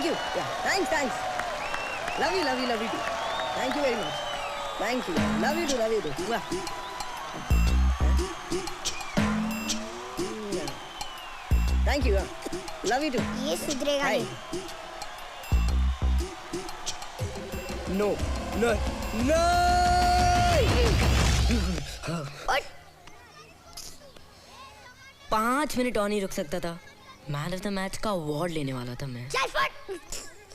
Thank you. Yeah, thanks. Love you too. Thank you very much. Thank you. Love you too. Wow. Thank you. Love you too. ये सुधरेगा नहीं. No. और 5 minute और नहीं रुक सकता था. मैन ऑफ द मैच का अवार्ड लेने वाला था मैं. चल फट.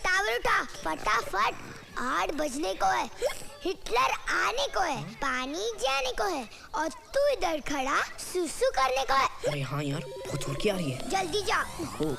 टावर उठा फटाफट. 8 बजने को है. हिटलर आने को है. पानी जाने को है. और तू इधर खड़ा सुसु करने को है. अरे हाँ यार, बहुत जोर की आ रही है. जल्दी जा. हो.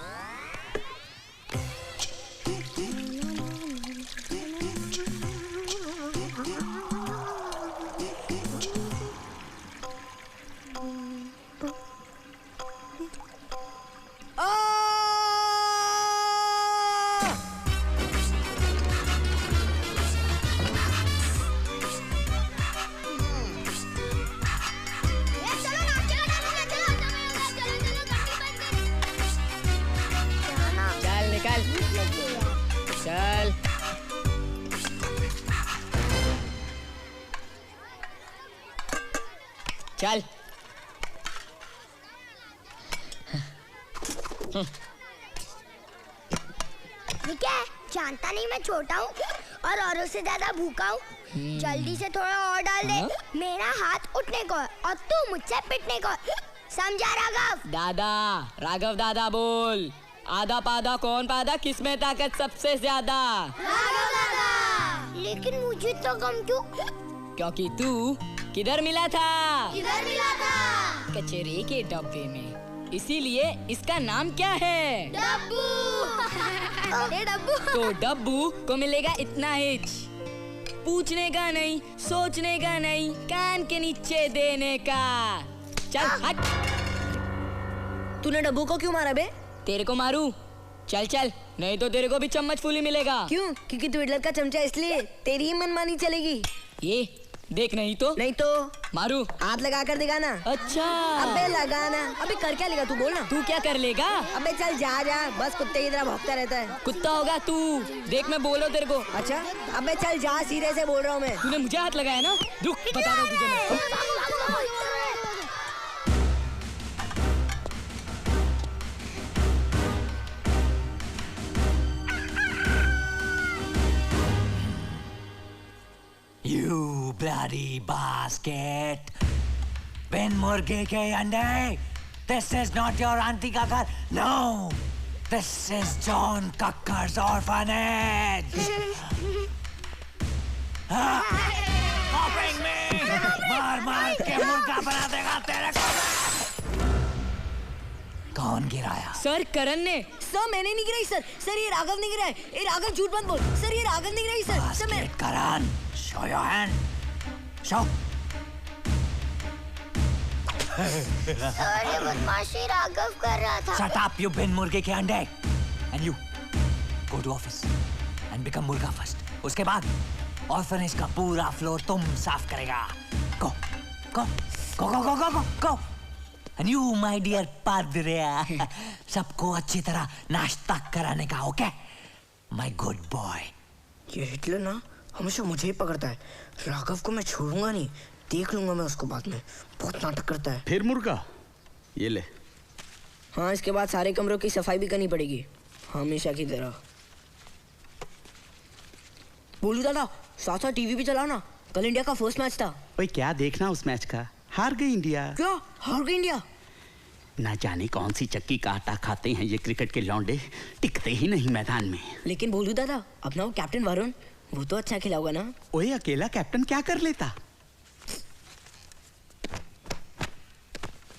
चल. क्या जानता नहीं मैं छोटा हूँ और औरों से ज्यादा भूखा हूँ. जल्दी से थोड़ा और डाल दे. मेरा हाथ उठने को है और तू मुझसे पिटने को है. समझा राघव? राघव दादा बोल. आधा पादा कौन पादा, किसमें ताकत सबसे ज्यादा? राघव दादा. लेकिन मुझे तो कम क्यों? क्योंकि तू किधर मिला था? कचरे के डब्बे में. इसीलिए इसका नाम क्या है? डब्बू. डब्बू. तो डब्बू को मिलेगा इतना हिच. पूछने का नहीं, सोचने का नहीं, कान के नीचे देने का. चल हट. तूने डब्बू को क्यों मारा बे? तेरे को मारू? चल नहीं तो तेरे को भी चम्मच फूली मिलेगा. क्यों? क्योंकि तू हिटलर का चमचा, इसलिए तेरी ही मनमानी चलेगी. ये देख. नहीं तो मारू. हाथ लगा कर दिखाना. अच्छा. अबे लगाना. अबे कर क्या लेगा तू, बोल ना. तू क्या कर लेगा? अबे चल जा. बस कुत्ते की तरह भौंकता रहता है. कुत्ता होगा तू. देख मैं बोलो तेरे को. अच्छा. अबे चल जा, सीधे से बोल रहा हूँ मैं. तूने मुझे हाथ लगाया ना. रुक बता रहा हूँ तुझे मैं. You bloody basket! Ben मुर्गे के अंडे! This is not your auntie का घर. No! This is John Kakkar's orphanage. Copying me! मार के मुर्गा बना देगा तेरे को. कौन गिराया? सर करण ने. सर मैंने नहीं गिराई सर. सर ये राघव ने गिराया. ये राघव झूठ मत बोल. सर ये राघव ने गिराई सर. सर मैं. करण, show your hand. Show. Sir ये बदमाशी राघव कर रहा था. Shut up, you bin मुर्गे के अंडे. And you go to office and become मुर्गा first. उसके बाद orphanage का पूरा फ्लोर तुम साफ करेगा. Go. And you, my dear padre, सबको अच्छी तरह नाश्ता कराने का, okay? My good boy. ये हिटलर ना हमेशा मुझे ही पकड़ता है. राघव को मैं छोड़ूंगा नहीं. देख लूंगा मैं उसको बाद में. बहुत नाटक करता है. फिर मुर्गा ये ले. हाँ, इसके बाद सारे कमरों की सफाई भी करनी पड़ेगी हमेशा की तरह. बोलू दादा, साथ टीवी भी चलाओ ना. कल इंडिया का फर्स्ट मैच था. भाई क्या देखना उस मैच का. हार गई इंडिया. क्या हार गई इंडिया? ना जाने कौन सी चक्की का आटा खाते हैं ये क्रिकेट के लौंडे. टिकते ही नहीं मैदान में. लेकिन बोलू दादा, अपना वो कैप्टन वरुण, वो तो अच्छा खिला होगा ना. ओए अकेला कैप्टन क्या कर लेता?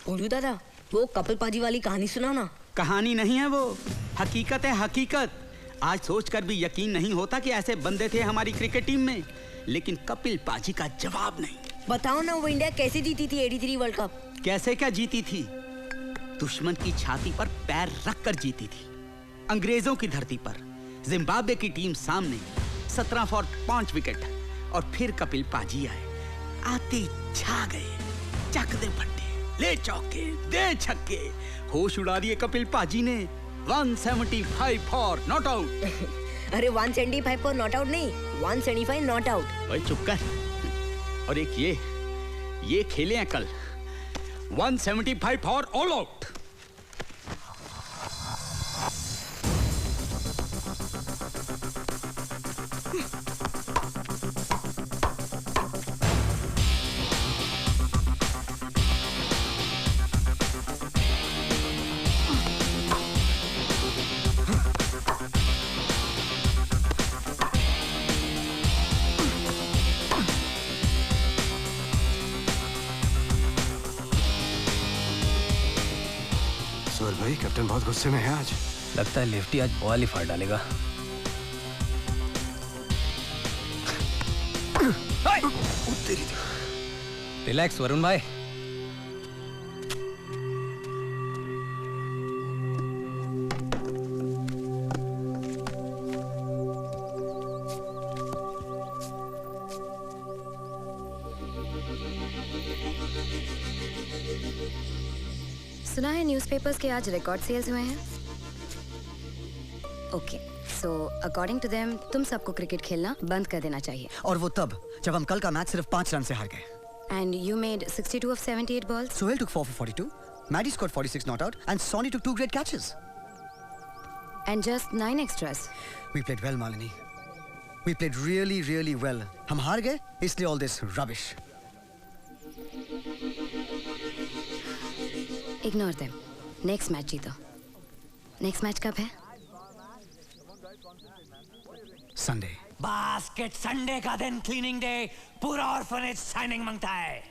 बोलू दादा, वो कपिल पाजी वाली कहानी सुनाओ ना. कहानी नहीं है वो, हकीकत है हकीकत. आज सोचकर भी यकीन नहीं होता कि ऐसे बंदे थे हमारी क्रिकेट टीम में. लेकिन कपिल पाजी का जवाब नहीं. बताओ ना, वो इंडिया कैसे जीती थी 83 वर्ल्ड कप? कैसे क्या जीती थी? दुश्मन की छाती पर पैर रखकर जीती थी. अंग्रेजों की धरती पर जिम्बाब्वे की टीम सामने 17 फॉर 5 विकेट. और फिर कपिल पाजी आए. आते छा गए. चक दे फट्टे, ले चौके, दे छक्के. होश उड़ा दिए कपिल पाजी ने. 175 फॉर नॉट आउट। अरे 175 फॉर नॉट आउट नहीं, 175 नॉट आउट। भाई चुप कर। और एक ये खेले हैं कल 175 फॉर ऑल आउट। भाई कैप्टन बहुत गुस्से में है आज। लगता है लेफ्टी आज बॉल ही फाड़ डालेगा। रिलैक्स वरुण भाई। सुना है न्यूज़पेपर्स के आज रिकॉर्ड सेल्स हुए हैं। Okay, so according to them तुम सबको क्रिकेट खेलना बंद कर देना चाहिए। और वो तब जब हम कल का मैच सिर्फ 5 रन से हार गए। And you made 62 of 78 balls. Sohail took 4 for 42, Maddie scored 46 not out, and Sonny took 2 great catches. And just 9 extras. We played well, Malini. We played really, really well. हम हार गए, इसलिए all this rubbish. Ignore them. Next match जीतो. Next match कब है? Sunday. Basket Sunday का दिन cleaning day, पूरा ऑर्फनेज साइनिंग मांगता है।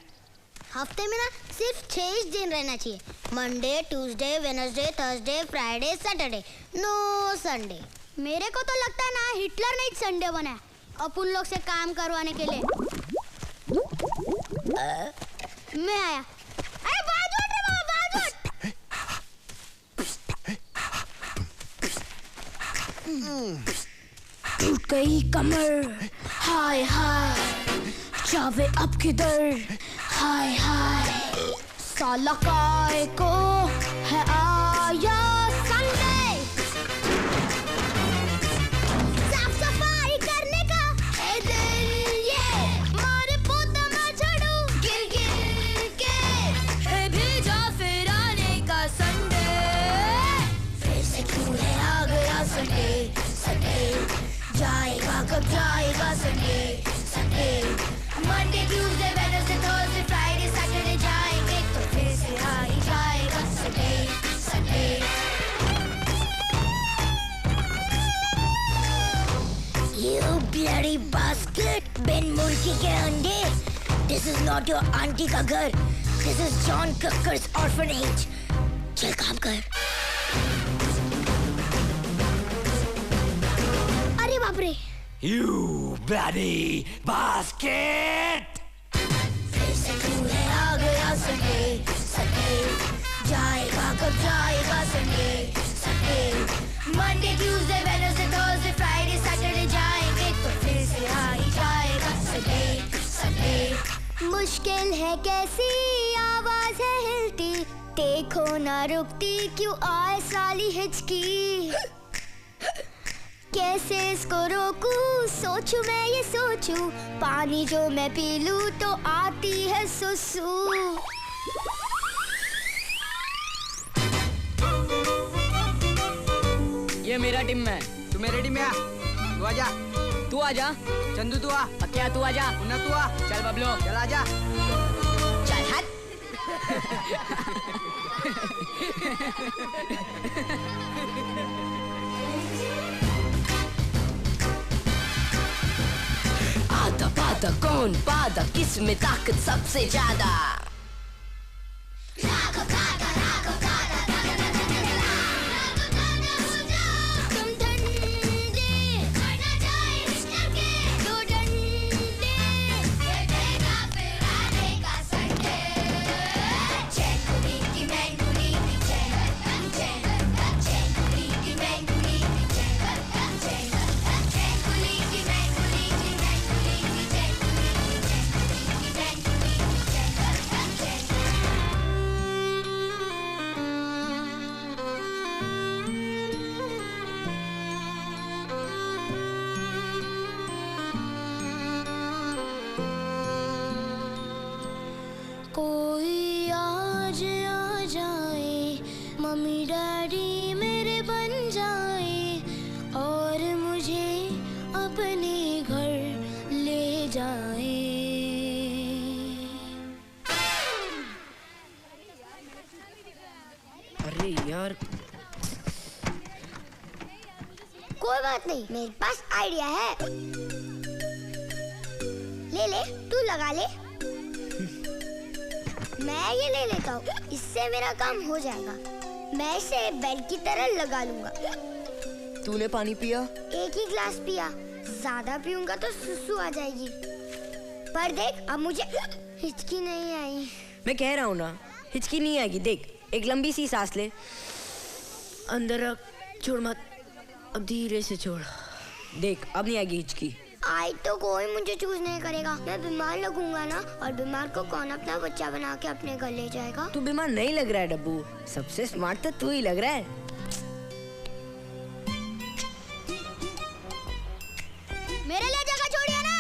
हफ्ते में ना सिर्फ 6 ही दिन रहना चाहिए। Monday, Tuesday, Wednesday, Thursday, Friday, Saturday, no Sunday. मेरे को तो लगता है ना हिटलर ने संडे बनाया अपन लोग से काम करवाने के लिए। मैं आया। अरे बात उठ रे बाबा, बात उठ। टूट गई कमर, हाय हाय, जावे अब किधर, हाय हाय, साला काय को है आया संडे। साफ सफाई करने का है दिन ये, मारे पोता मैं झड़ू गिर गिर के, है भेजा फिर आने का संडे, फिर से क्यों है आ गया संडे, संडे जाएगा कब जाएगा Sunday, Sunday Monday Tuesday Wednesday Thursday Friday Saturday जाएंगे तो फिर से आ ही जाएगा Sunday, Sunday. You bloody basket, बिन मुर्गी के अंडे। This is not your auntie का घर, this is John Cocker's orphanage। चल काम कर। अरे बाप रे। You bloody basket! फिर से क्यों है आ गया संडे, संडे जाएगा कब जाएगा Sunday, Sunday Monday Tuesday Wednesday Thursday Friday Saturday जाएंगे तो फिर से आ ही जाएगा संडे, संडे। मुश्किल है कैसी आवाज है हिलती, देखो ना रुकती क्यों आए साली हिचकी, कैसे इसको रोकूं, सोचूं मैं ये सोचूं, पानी जो मैं पी लूं तो आती है सुसु। ये मेरा टीम है। तू मेरे टीम में आ। तू आजा। तू आजा। चंदू तू आ। क्या तू आजा। मुन्ना तू आ। चल बबलो। चल आजा। चल हट। आधा पाधा कौन पाधा, किसमें ताकत सबसे ज्यादा। कोई आज आ जाए, मम्मी डैडी मेरे बन जाए और मुझे अपने घर ले जाए। अरे यार, कोई बात नहीं, मेरे पास आइडिया है। ले ले, तू लगा ले। मैं ये ले लेता हूँ, इससे मेरा काम हो जाएगा। मैं इसे बेड की तरह लगा लूंगा। तूने पानी पिया? एक ही ग्लास पिया, ज्यादा पीऊंगा तो सुसु आ जाएगी। पर देख, अब मुझे हिचकी नहीं आई। मैं कह रहा हूँ ना, हिचकी नहीं आएगी। देख, एक लंबी सी सांस ले, अंदर रख, छोड़ मत, अब धीरे से छोड़। देख, अब नहीं आएगी हिचकी। आई तो कोई मुझे चूज नहीं करेगा। मैं बीमार लगूंगा ना, और बीमार को कौन अपना बच्चा बना के अपने घर ले जाएगा? तू बीमार नहीं लग रहा है डब्बू, सबसे स्मार्ट तो तू ही लग रहा है। मेरे लिए जगह छोड़िए ना।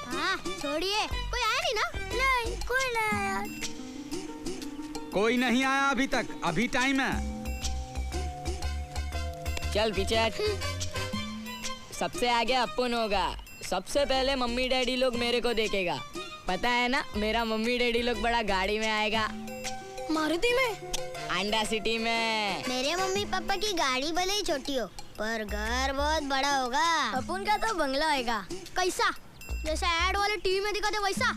हाँ छोड़िए। कोई आया नहीं ना? नहीं, कोई नहीं आया। कोई नहीं आया अभी तक, अभी टाइम है। चल पीछे हट। सबसे आगे अपुन होगा। सबसे पहले मम्मी डैडी लोग मेरे को देखेगा। पता है ना, मेरा मम्मी डैडी लोग बड़ा गाड़ी में आएगा। मारुति में? अंडा सिटी में। मेरे मम्मी पापा की गाड़ी भले ही छोटी हो, पर घर बहुत बड़ा होगा। अपुन का तो बंगला आएगा। कैसा? जैसा ऐड वाले टीवी में दिखाते वैसा?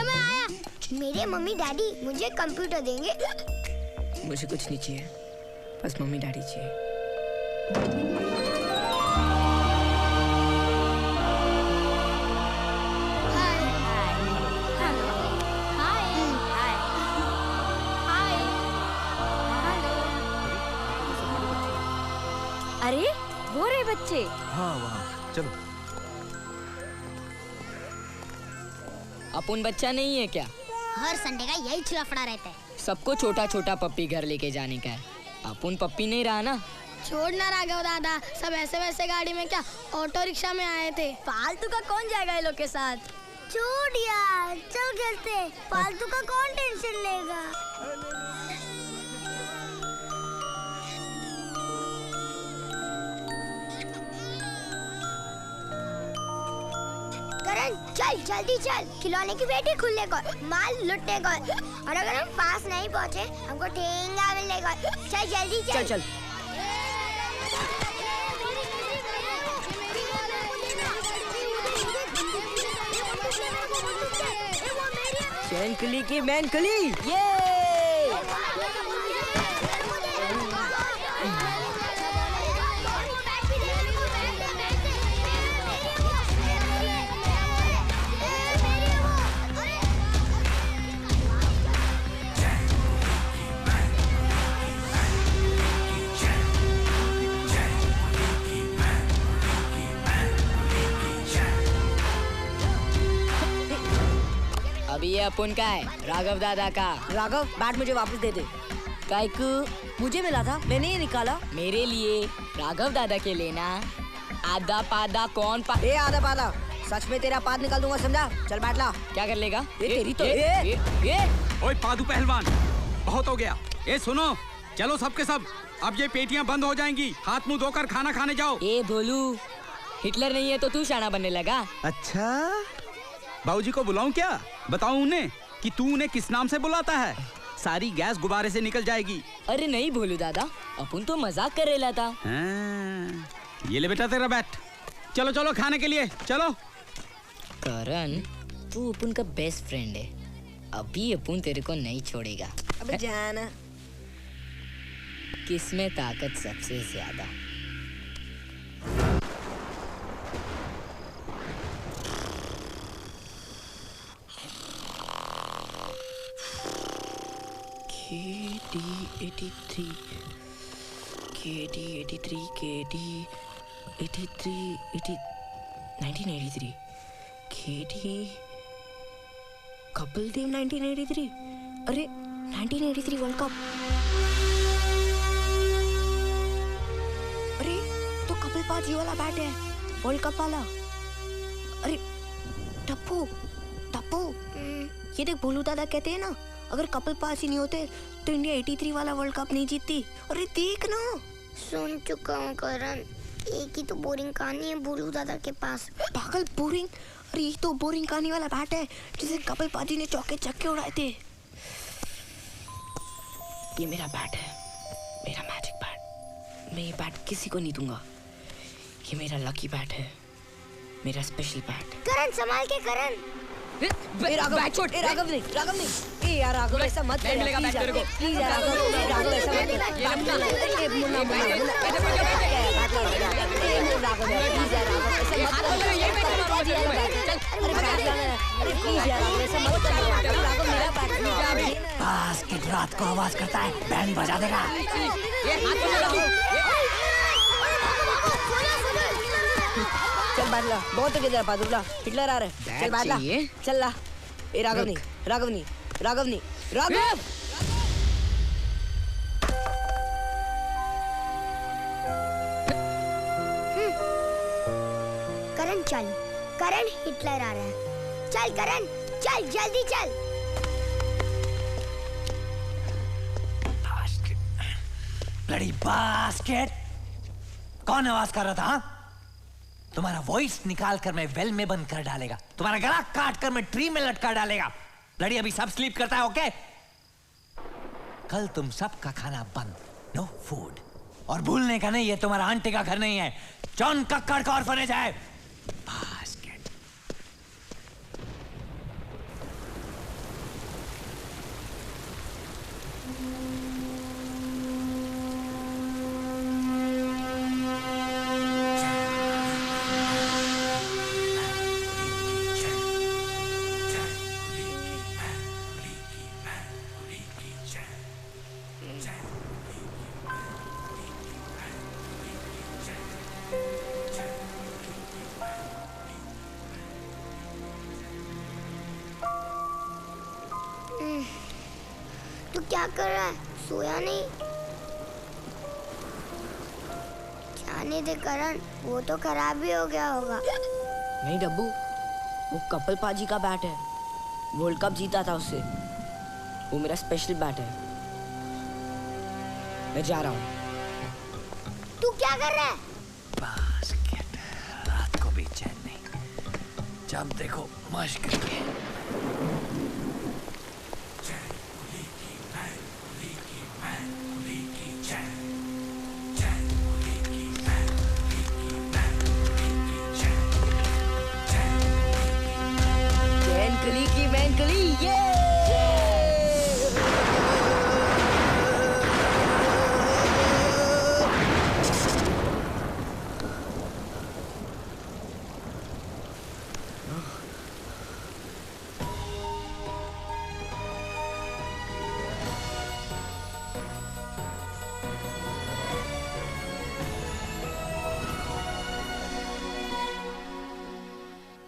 मैं आया। मेरे मम्मी डैडी मुझे कंप्यूटर देंगे। मुझे कुछ नहीं चाहिए, बस मम्मी डैडी चाहिए। अरे वो रहे बच्चे। हाँ वहाँ, चलो। अपुन बच्चा नहीं है क्या? हर संडे का यही लफड़ा रहता है। सबको छोटा छोटा पप्पी घर लेके जाने का है। अपुन पप्पी नहीं रहा ना। छोड़ना राघव दादा, सब ऐसे वैसे गाड़ी में क्या, ऑटो रिक्शा में आए थे। फालतू का कौन जाएगा ये लोग के साथ? छोड़ यार, चल खेलते। फालतू का कौन टेंशन लेगा? करण चल, जल्दी चल। खिलौने की पेटी खुलने को, माल लुटने को, और अगर हम पास नहीं पहुँचे हमको ठेंगा मिलने को। चल जल्दी चल। चल चल। चैनकली की मैनकली, ये अभी ये अपुन का है, राघव दादा का। राघव, बैट मुझे वापस दे दे। काइकू मुझे मिला था, मैंने ये निकाला। मेरे लिए, राघव दादा के लेना। आधा पादा कौन पा? ए आधा पादा, सच में तेरा पाद निकाल दूंगा, समझा? चल बैठ ला। क्या कर लेगा? ये तेरी तो ये ओए पादू पहलवान, बहुत हो गया। ए सुनो, चलो सबके सब, अब ये पेटियां बंद हो जाएंगी। हाथ मुंह धोकर खाना खाने जाओ। ए भोलू, हिटलर नहीं है तो तू शाना बनने लगा? अच्छा, बाबूजी को बुलाऊं क्या? बताऊं उन्हें कि तू उन्हें किस नाम से बुलाता है? सारी गैस गुब्बारे से निकल जाएगी। अरे नहीं भोलू दादा, अपन तो मजाक कर रहा था। ये ले बेटा तेरा बैट। चलो चलो खाने के लिए चलो। करण, तू अपन का बेस्ट फ्रेंड है, अभी अपन तेरे को नहीं छोड़ेगा। अबे जाना। किसमें ताकत सबसे ज्यादा? KD83 1983 KD Kapil Dev 1983। अरे 1983 वर्ल्ड कप। अरे तो कपिल पाजी वाला बैट है, वर्ल्ड कप वाला। अरे टप्पू टप्पू ये देख भोलू दादा कहते हैं ना, अगर कपल पास ही नहीं होते तो इंडिया 83 वाला वर्ल्ड कप नहीं जीतती। अरे देख ना। सुन चुका हूँ करण, एक ही तो बोरिंग कहानी है भोलू दादा के पास। पागल बोरिंग? अरे ये तो बोरिंग कहानी वाला बैट है जिसे कपिल पाजी ने चौके चक्के उड़ाए थे। ये मेरा बैट है, मेरा मैजिक बैट। मैं ये बैट किसी को नहीं दूंगा। ये मेरा लकी बैट है, मेरा स्पेशल बैट। करण संभाल के करण। राघव नहीं, राघव नहीं। ए यार राघव ऐसा मत कर, प्लीज यार राघव ऐसा मत कर। ए मुन्ना बास्केट रात को आवाज करता है, बैंड बजा देगा। चल बादला, बहुत हो गया बहादुरला, हिटलर आ रहा है। चल बादला, चल ला। ए राघव नहीं, राघव नहीं, राघव नहीं, राघव। करण चल, करण हिटलर आ रहा है। चल करण, चल जल्दी चल। Bloody basket. कौन आवाज कर रहा था? हाँ? तुम्हारा वॉइस निकाल कर मैं वेल में बंद कर डालेगा, तुम्हारा गला काट कर मैं ट्री में लटका डालेगा। ब्लडी अभी सब स्लीप करता है, ओके? कल तुम सबका खाना बंद, नो फूड। और भूलने का नहीं, ये तुम्हारा आंटी का घर नहीं है, जॉन कक्कड़ का ऑर्फनेज है। बास्केट। तू क्या कर रहा है? सोया नहीं? जाने दे करण, वो तो खराब भी हो गया होगा। नहीं डब्बू, वो कपिल पाजी का बैट है, वर्ल्ड कप जीता था उससे। वो मेरा स्पेशल बैट है। मैं जा रहा हूँ। तू क्या कर रहा है? बास्केट। रात को भी चैन नहीं, जब देखो मश्क करके।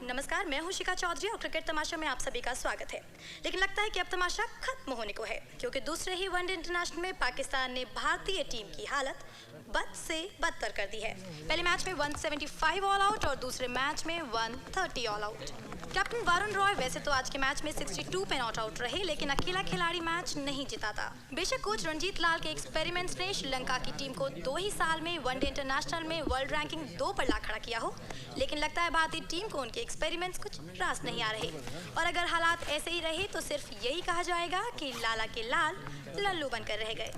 नमस्कार, मैं हूं शिखा चौधरी और क्रिकेट तमाशा में आप सभी का स्वागत है। लेकिन लगता है कि अब तमाशा खत्म होने को है, क्योंकि दूसरे ही वनडे इंटरनेशनल में पाकिस्तान ने भारतीय टीम की हालत बद से बदतर कर दी है। पहले मैच में 175 ऑल आउट और दूसरे मैच में 130 all out. Captain Varun Roy वैसे तो आज के मैच में 62 पे नॉट आउट रहे, लेकिन अकेला खिलाड़ी मैच नहीं जिताता। बेशक कोच रणजीत लाल के एक्सपेरिमेंट्स ने श्रीलंका की टीम को 2 ही साल में वनडे इंटरनेशनल में वर्ल्ड रैंकिंग 2 पर ला खड़ा किया हो, लेकिन लगता है भारतीय टीम को उनके एक्सपेरिमेंट्स कुछ रास नहीं आ रहे। और अगर हालात ऐसे ही रहे तो सिर्फ यही कहा जाएगा कि लाला के लाल लल्लू बनकर रह गए।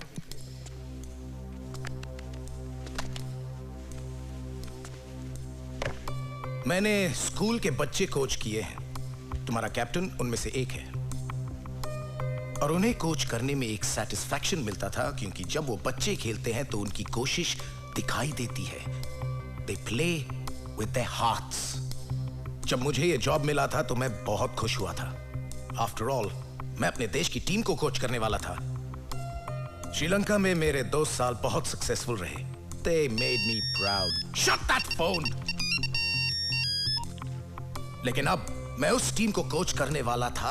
मैंने स्कूल के बच्चे कोच किए हैं, तुम्हारा कैप्टन उनमें से एक है। और उन्हें कोच करने में एक सैटिस्फैक्शन मिलता था, क्योंकि जब वो बच्चे खेलते हैं तो उनकी कोशिश दिखाई देती है। They play with their hearts. जब मुझे ये जॉब मिला था तो मैं बहुत खुश हुआ था। आफ्टर ऑल मैं अपने देश की टीम को कोच करने वाला था। श्रीलंका में मेरे 2 साल बहुत सक्सेसफुल रहे। They made me proud. Shut that phone! लेकिन अब मैं उस टीम को कोच करने वाला था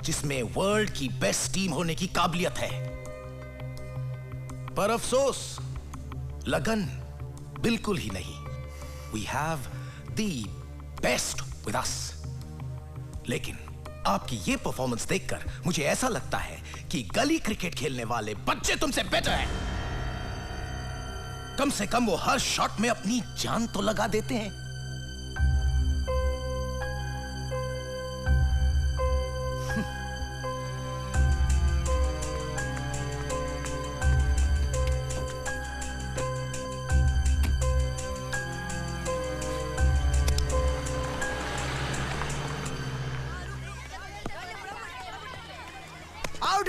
जिसमें वर्ल्ड की बेस्ट टीम होने की काबिलियत है। पर अफसोस, लगन बिल्कुल ही नहीं। We have the best with us. लेकिन आपकी ये परफॉर्मेंस देखकर मुझे ऐसा लगता है कि गली क्रिकेट खेलने वाले बच्चे तुमसे बेटर हैं। कम से कम वो हर शॉट में अपनी जान तो लगा देते हैं। आउट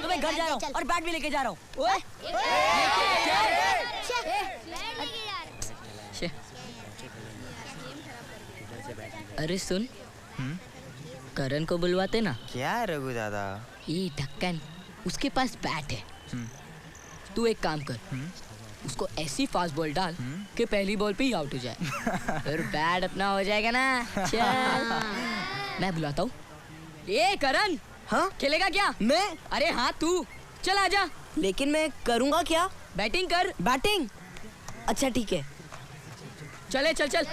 मैं घर जा रहा हूँ और बैट भी लेके जा रहा हूँ। अरे सुन, करण को बुलवाते ना। क्या है रघु दादा? ये ढक्कन, उसके पास बैट है। तू एक काम कर, उसको ऐसी फास्ट बॉल डाल कि पहली बॉल पे ही आउट हो जाए। फिर बैट अपना हो जाएगा ना। चल मैं बुलाता हूँ। ए करण, हाँ खेलेगा क्या? मैं? अरे हाँ तू, चल आजा। लेकिन मैं करूँगा क्या? बैटिंग कर। बैटिंग? अच्छा ठीक है। चले चल चल।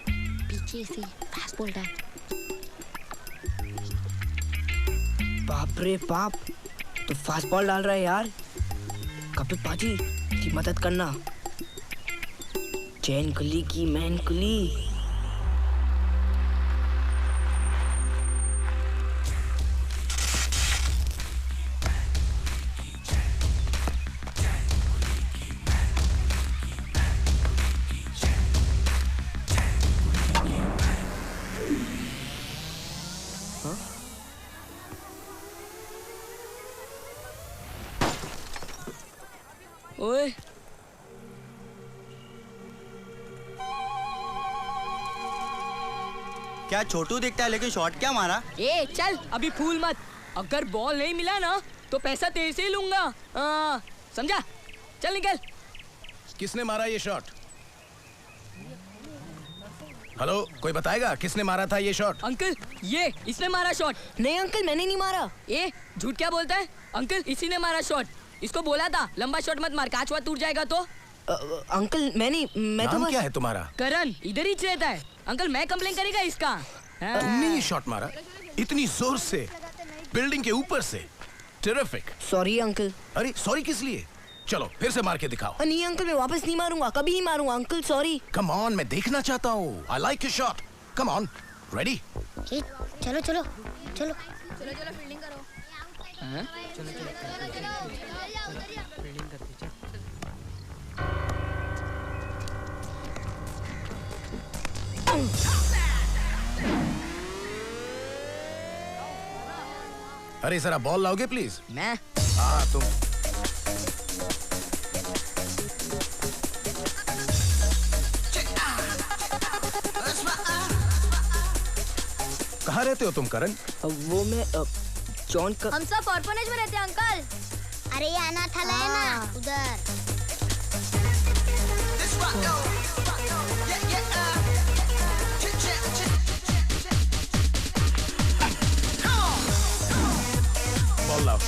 पीछे से फास्ट बॉल डाल। बाप रे बाप, तो फास्ट बॉल डाल रहा है यार। कपिल पाजी की मदद करना। चैन कुली की मैन कुली। ओए क्या छोटू दिखता है लेकिन शॉट क्या मारा? ए चल अभी फूल मत। अगर बॉल नहीं मिला ना तो पैसा तेरे से ही लूंगा। समझा? चल निकल। किसने मारा ये शॉट? हेलो, कोई बताएगा किसने मारा था ये शॉट? अंकल ये इसने मारा शॉट। नहीं अंकल, मैंने नहीं मारा। ए झूठ क्या बोलता है? अंकल इसी ने मारा शॉट। इसको बोला था लंबा शॉट मत मार, कांच टूट जाएगा तो। अंकल मैं नहीं, मैं नाम तो बस... क्या है तुम्हारा? करण, इधर ही रहता है। अंकल मैं कंप्लेन करेगा इसका। तुमने ये शॉट मारा इतनी जोर से, बिल्डिंग के ऊपर से? टेरिफिक। Sorry uncle. अरे सॉरी किस लिए? चलो फिर से मार के दिखाओ। नहीं अंकल, मैं वापस नहीं मारूंगा, कभी नहीं मारूंगा अंकल, सॉरी। कम ऑन, मैं देखना चाहता हूँ। I like your shot. Come on, ready? चलो चलो चलो चलो चलो फील्डिंग करो। अरे जरा बॉल लाओगे प्लीज? मैं? हाँ तुम। कहाँ रहते हो तुम करण? वो मैं जॉन का... हम सब ऑर्फनेज में रहते हैं अंकल। अरे ये अनाथालय है ना, उधर। बॉल लाओ।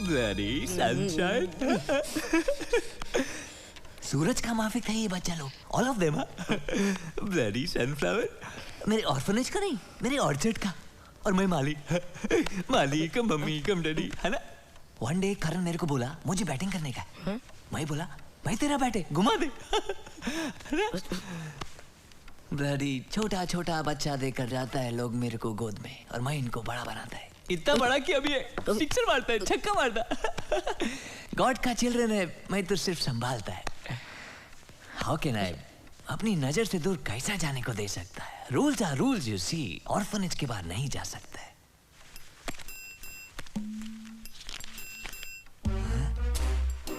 Bloody sunshine. सूरज का माफिक था ये बच्चा लोग, all of them, bloody sunflower. मेरे ऑर्फनेज का नहीं, मेरे ऑर्चर्ड का। और मैं माली, माली कम मम्मी कम डैडी, है ना? One day करण मेरे को बोला मुझे बैटिंग करने का। मैं बोला भाई तेरा बैट है, घुमा दे। ब्लडी छोटा छोटा बच्चा देकर जाता है लोग मेरे को गोद में, और मैं इनको बड़ा बनाता है। इतना बड़ा कि अभी सिक्सर मारता है, छक्का मारता। गॉड का चिल्ड्रन है, मैं तो सिर्फ संभालता है। हाउ कैन आई अपनी नजर से दूर कैसा जाने को दे सकता है? Rules are rules, you see. Orphanage के बाहर नहीं जा सकता है।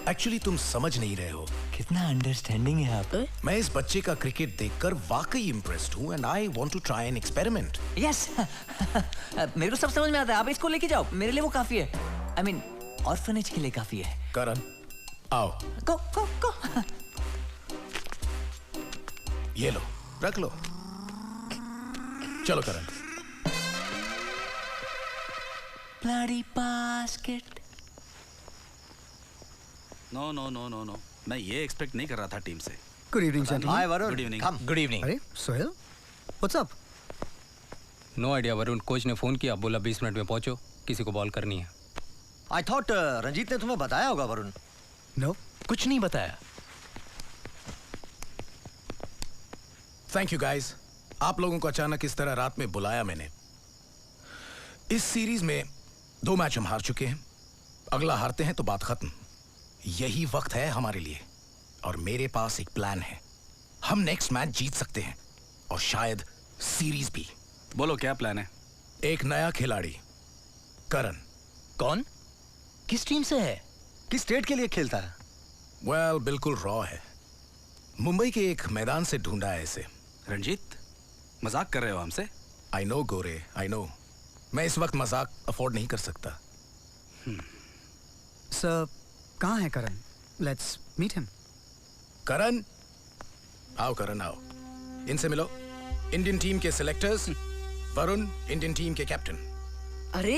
एक्चुअली तुम समझ नहीं रहे हो। कितना अंडरस्टैंडिंग है आप। मैं इस बच्चे का क्रिकेट देखकर वाकई इम्प्रेस्ड हूँ and I want to try an experiment. Yes मेरे को सब समझ में आता है, आप इसको लेके जाओ, मेरे लिए वो काफी है। आई मीन ऑर्फनेज के लिए काफी है। करण आओ। गो गो गो। ये लो, रख लो। चलो Karan. Bloody basket. No no no no no, मैं ये एक्सपेक्ट नहीं कर रहा था टीम से। Good evening, gentlemen. Hi, Varun. Good evening. Come. Good evening. अरे Sohail, what's up? No idea Varun, coach ने फोन किया, बोला 20 मिनट में पहुंचो, किसी को बॉल करनी है। I thought रंजीत ने तुम्हें बताया होगा वरुण। No, कुछ नहीं बताया। थैंक यू गाइस, आप लोगों को अचानक इस तरह रात में बुलाया मैंने। इस सीरीज में 2 मैच हम हार चुके हैं, अगला हारते हैं तो बात खत्म। यही वक्त है हमारे लिए और मेरे पास एक प्लान है। हम नेक्स्ट मैच जीत सकते हैं और शायद सीरीज भी। बोलो क्या प्लान है? एक नया खिलाड़ी, करण। कौन? किस टीम से है? किस स्टेट के लिए खेलता है? वेल, बिल्कुल रॉ है। मुंबई के एक मैदान से ढूंढा है इसे। रंजीत, मजाक कर रहे हो हमसे? I know Gore, I know. मैं इस वक्त मजाक अफोर्ड नहीं कर सकता। सर, कहाँ है Karan? Let's meet him. Karan, आओ करण आओ, इनसे मिलो। इंडियन टीम के सिलेक्टर्स, वरुण इंडियन टीम के कैप्टन। अरे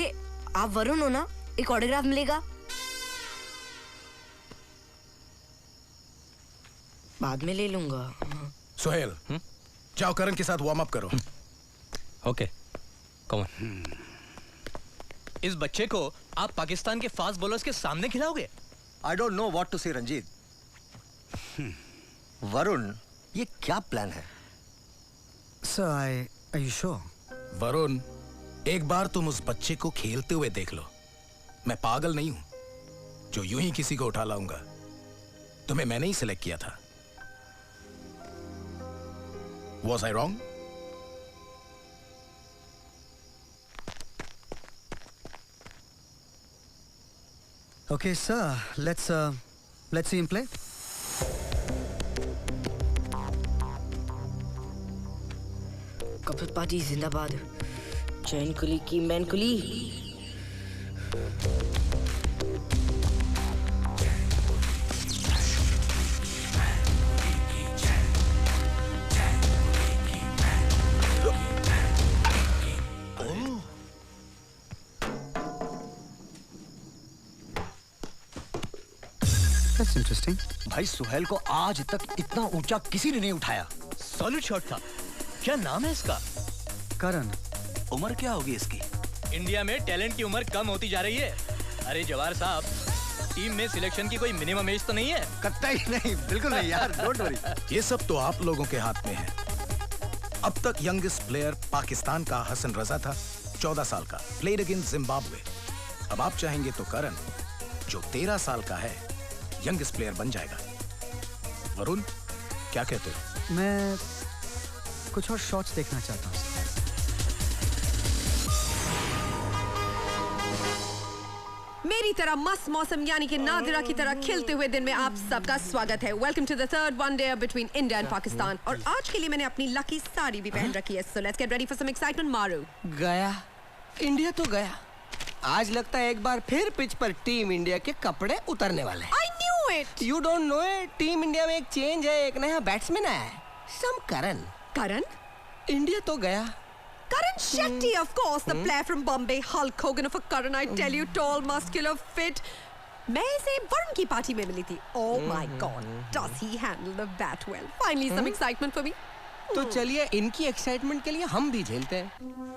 आप वरुण हो ना, एक ऑटोग्राफ मिलेगा। बाद में ले लूंगा। सोहेल, जाओ करण के साथ वार्म अप करो। Okay, come on. इस बच्चे को आप पाकिस्तान के फास्ट बॉलर्स के सामने खिलाओगे? I don't know what to say, Ranjit. Varun, ये क्या प्लान है? Sir, are you sure? Varun, एक बार तुम उस बच्चे को खेलते हुए देख लो। मैं पागल नहीं हूं जो यूं ही किसी को उठा लाऊंगा। तुम्हें मैंने ही सिलेक्ट किया था। Was I wrong? Okay, sir. Let's see him play. Kapil पाजी जिंदाबाद। चैन कुली की मैन कुली। That's interesting. भाई सुहेल को आज तक इतना ऊंचा किसी ने नहीं उठाया। सॉलिड शॉट था। क्या नाम है इसका? करण। उम्र क्या होगी इसकी? इंडिया में टैलेंट की उम्र कम होती जा रही है। अरे जवाहर साहब, टीम में सिलेक्शन की कोई मिनिमम एज तो नहीं है? कतई नहीं, बिल्कुल नहीं यार, डोंट वरी। ये सब तो आप लोगों के हाथ में है। अब तक यंगेस्ट प्लेयर पाकिस्तान का हसन रजा था, 14 साल का, प्लेड अगेंस्ट जिम्बाब्वे। अब आप चाहेंगे तो करण, जो 13 साल का है, यंगेस्ट प्लेयर बन जाएगा। वरुण, क्या कहते हो? मैं कुछ और शॉट्स देखना चाहता हूँ। मेरी तरह मस्त मौसम यानी कि नादिरा की तरह खिलते हुए दिन में आप सबका स्वागत है। Welcome to the third one day between India and Pakistan. और आज के लिए मैंने अपनी लकी साड़ी भी पहन रखी है। So let's get ready for some excitement. मारू गया, इंडिया तो गया। आज लगता है एक बार फिर पिच पर टीम इंडिया के कपड़े उतरने वाले हैं। I knew it. You don't know it. Team India में एक चेंज है, एक नया बैट्समैन आया है। सम करण। करण? इंडिया तो गया। Karan Shetty, of course, the player from Bombay, Hulk Hogan of a Karan, I tell you, tall, muscular, fit. मैं इसे वरुण की पार्टी में मिली थी। Oh my God, does he handle the bat well? Finally, some excitement for me. तो चलिए इनकी excitement के लिए हम भी झेलते हैं।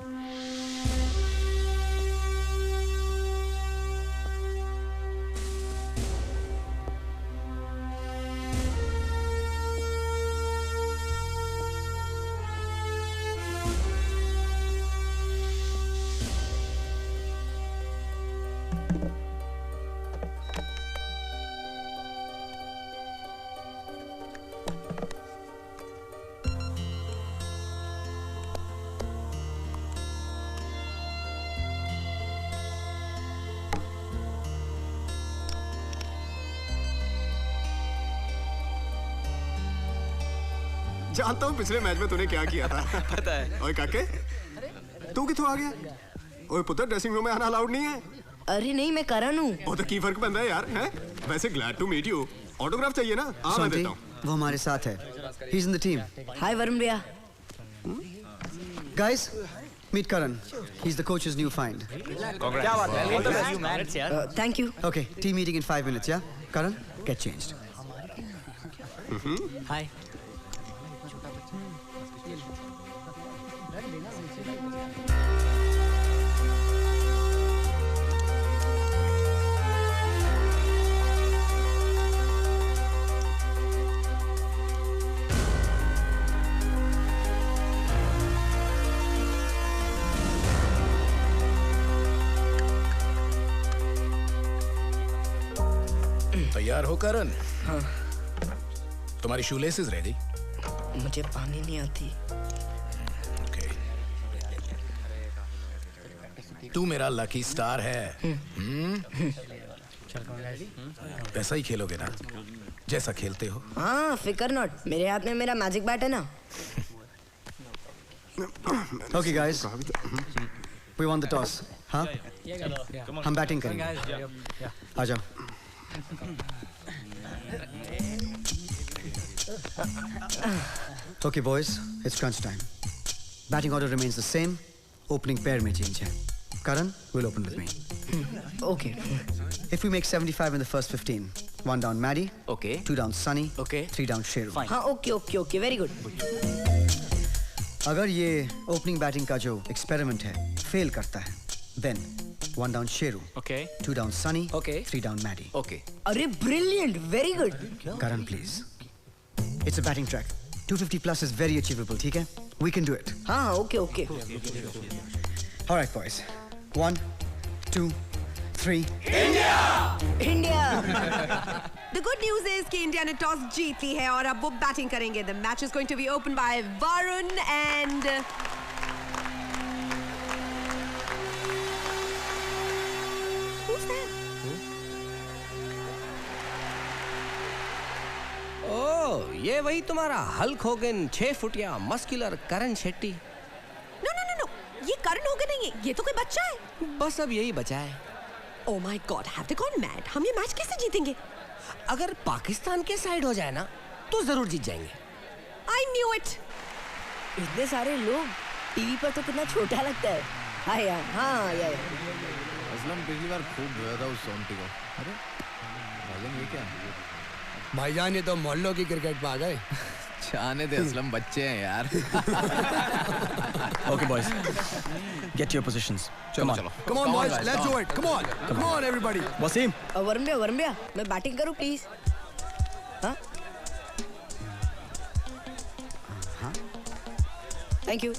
जानता हूँ पिछले मैच में तूने क्या किया था। पता है। ओए काके, तू किथों आ गया? ओए पुत्र, ड्रेसिंग रूम में आना अलाउड नहीं है। अरे नहीं, मैं करण हूँ। ओ तो की फर्क बनता है यार, हैं? वैसे glad to meet you. Autograph चाहिए ना? हाँ मैं देता हूँ। वो हमारे साथ है। He's in the team. Hi Varun भैया। Guys, meet Karan. He's the coach's new find. क्या बात है? All the best, man. Thank you. Okay, team meeting in 5 minutes, yeah? Karan, get changed. Hi. तैयार हो करण? हाँ। तुम्हारी शूलेसेस रेडी? मुझे पानी नहीं आती। ओके। तू मेरा लकी स्टार है। वैसा ही खेलोगे ना जैसा खेलते हो? हाँ, फिकर नॉट। मेरे हाथ में मेरा मैजिक बैट है ना। Okay guys, we won the toss, हाँ? हम बैटिंग करेंगे। आ जाओ। Okay boys, it's crunch time. Batting order remains the same. Opening pair में change है. Karan will open with me. Okay. If we make 75 in the first 15, 1 down Maddie. Okay. 2 down Sunny. Okay. 3 down Sheru. हाँ, okay, very good. अगर ये opening batting का जो experiment है fail करता है, then 1 down Sheru. Okay. 2 down Sunny. Okay. 3 down Maddie. Okay. अरे brilliant, very good. Karan, please. It's a batting track. 250 plus is very achievable, ठीक है? We can do it. हाँ, okay. All right, boys. 1, 2, 3. India! The good news is कि India ने toss जीत ली है और अब वो बैटिंग करेंगे. The match is going to be opened by Varun and who's that? ओह, ये वही तुम्हारा हल्क होगन 6 फुटिया मस्कुलर करण शेट्टी। No. ये करण होगन नहीं है. ये तो कोई बच्चा है. बस अब यही बचा है। Oh my God, have they gone mad? हम ये मैच कैसे जीतेंगे? अगर पाकिस्तान के साइड हो जाए ना तो जरूर जीत जाएंगे। I knew it. इतने सारे लोग टीवी पर तो कितना छोटा लगता है. हाँ यार. असलम पिछली बार खूब धोया था उस सोमटी को। अरे भाईजान ये क्या? भाईजान ये तो मोहल्लों की क्रिकेट पे आ गए। जाने दे असलम, बच्चे हैं यार। Okay, boys. Get to your positions. चलो। Come on boys, let's do it. Come on everybody. Wasim. Varun भैया, मैं बैटिंग करूँ प्लीज? हाँ? Thank you.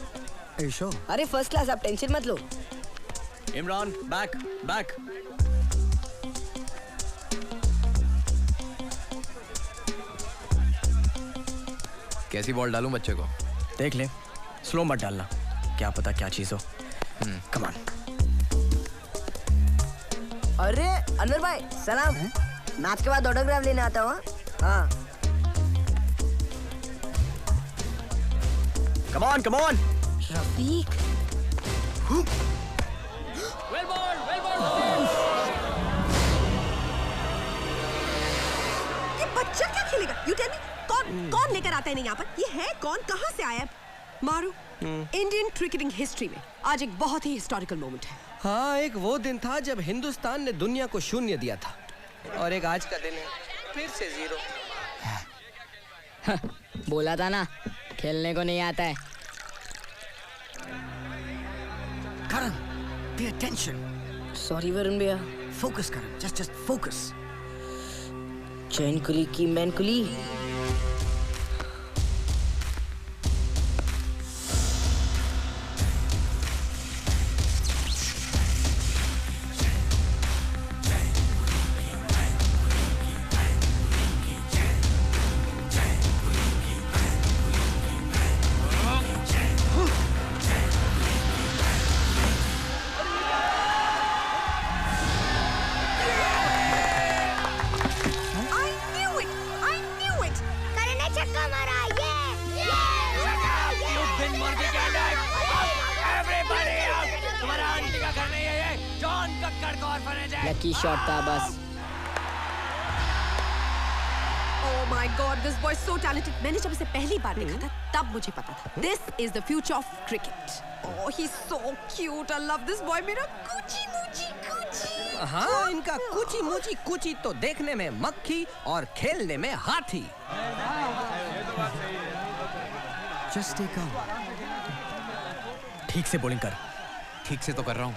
Are you sure? अरे फर्स्ट क्लास, आप टेंशन मत लो. इमरान, back. कैसी बॉल डालूं बच्चे को? देख ले, स्लो मत डालना, क्या पता क्या चीज हो। Come on. अरे अनवर भाई, सलाम. मैच के बाद ऑटोग्राफ लेने आता हूँ. हाँ. Come on. Rafiq. Well ball. ये बच्चा क्या खेलेगा? You tell me. कौन लेकर आता है नहीं यहाँ पर? ये है कौन? कहाँ से आया? मारू. इंडियन क्रिकेटिंग हिस्ट्री में आज एक बहुत ही हिस्टोरिकल मोमेंट है. हाँ, एक वो दिन था जब हिंदुस्तान ने दुनिया को शून्य दिया था, और एक आज का दिन है फिर से 0. बोला था ना, खेलने को नहीं आता है. Karan, pay attention. Sorry Varun भैया. Focus, Karan. Just focus. चैन कुली की मैन कुली. काकड़ को ऑर्फनेज है। लकी शॉट था बस। Oh my God, this boy is so talented. मैंने जब इसे पहली बार देखा था, तब मुझे पता था. This is the future of cricket. Oh, he's so cute. I love this boy. मेरा कुची मुची कुची. हाँ, इनका कुची मुची कुची तो देखने में मक्खी और खेलने में हाथी. Just stay calm. ठीक से बॉलिंग कर. ठीक से तो कर रहा हूँ.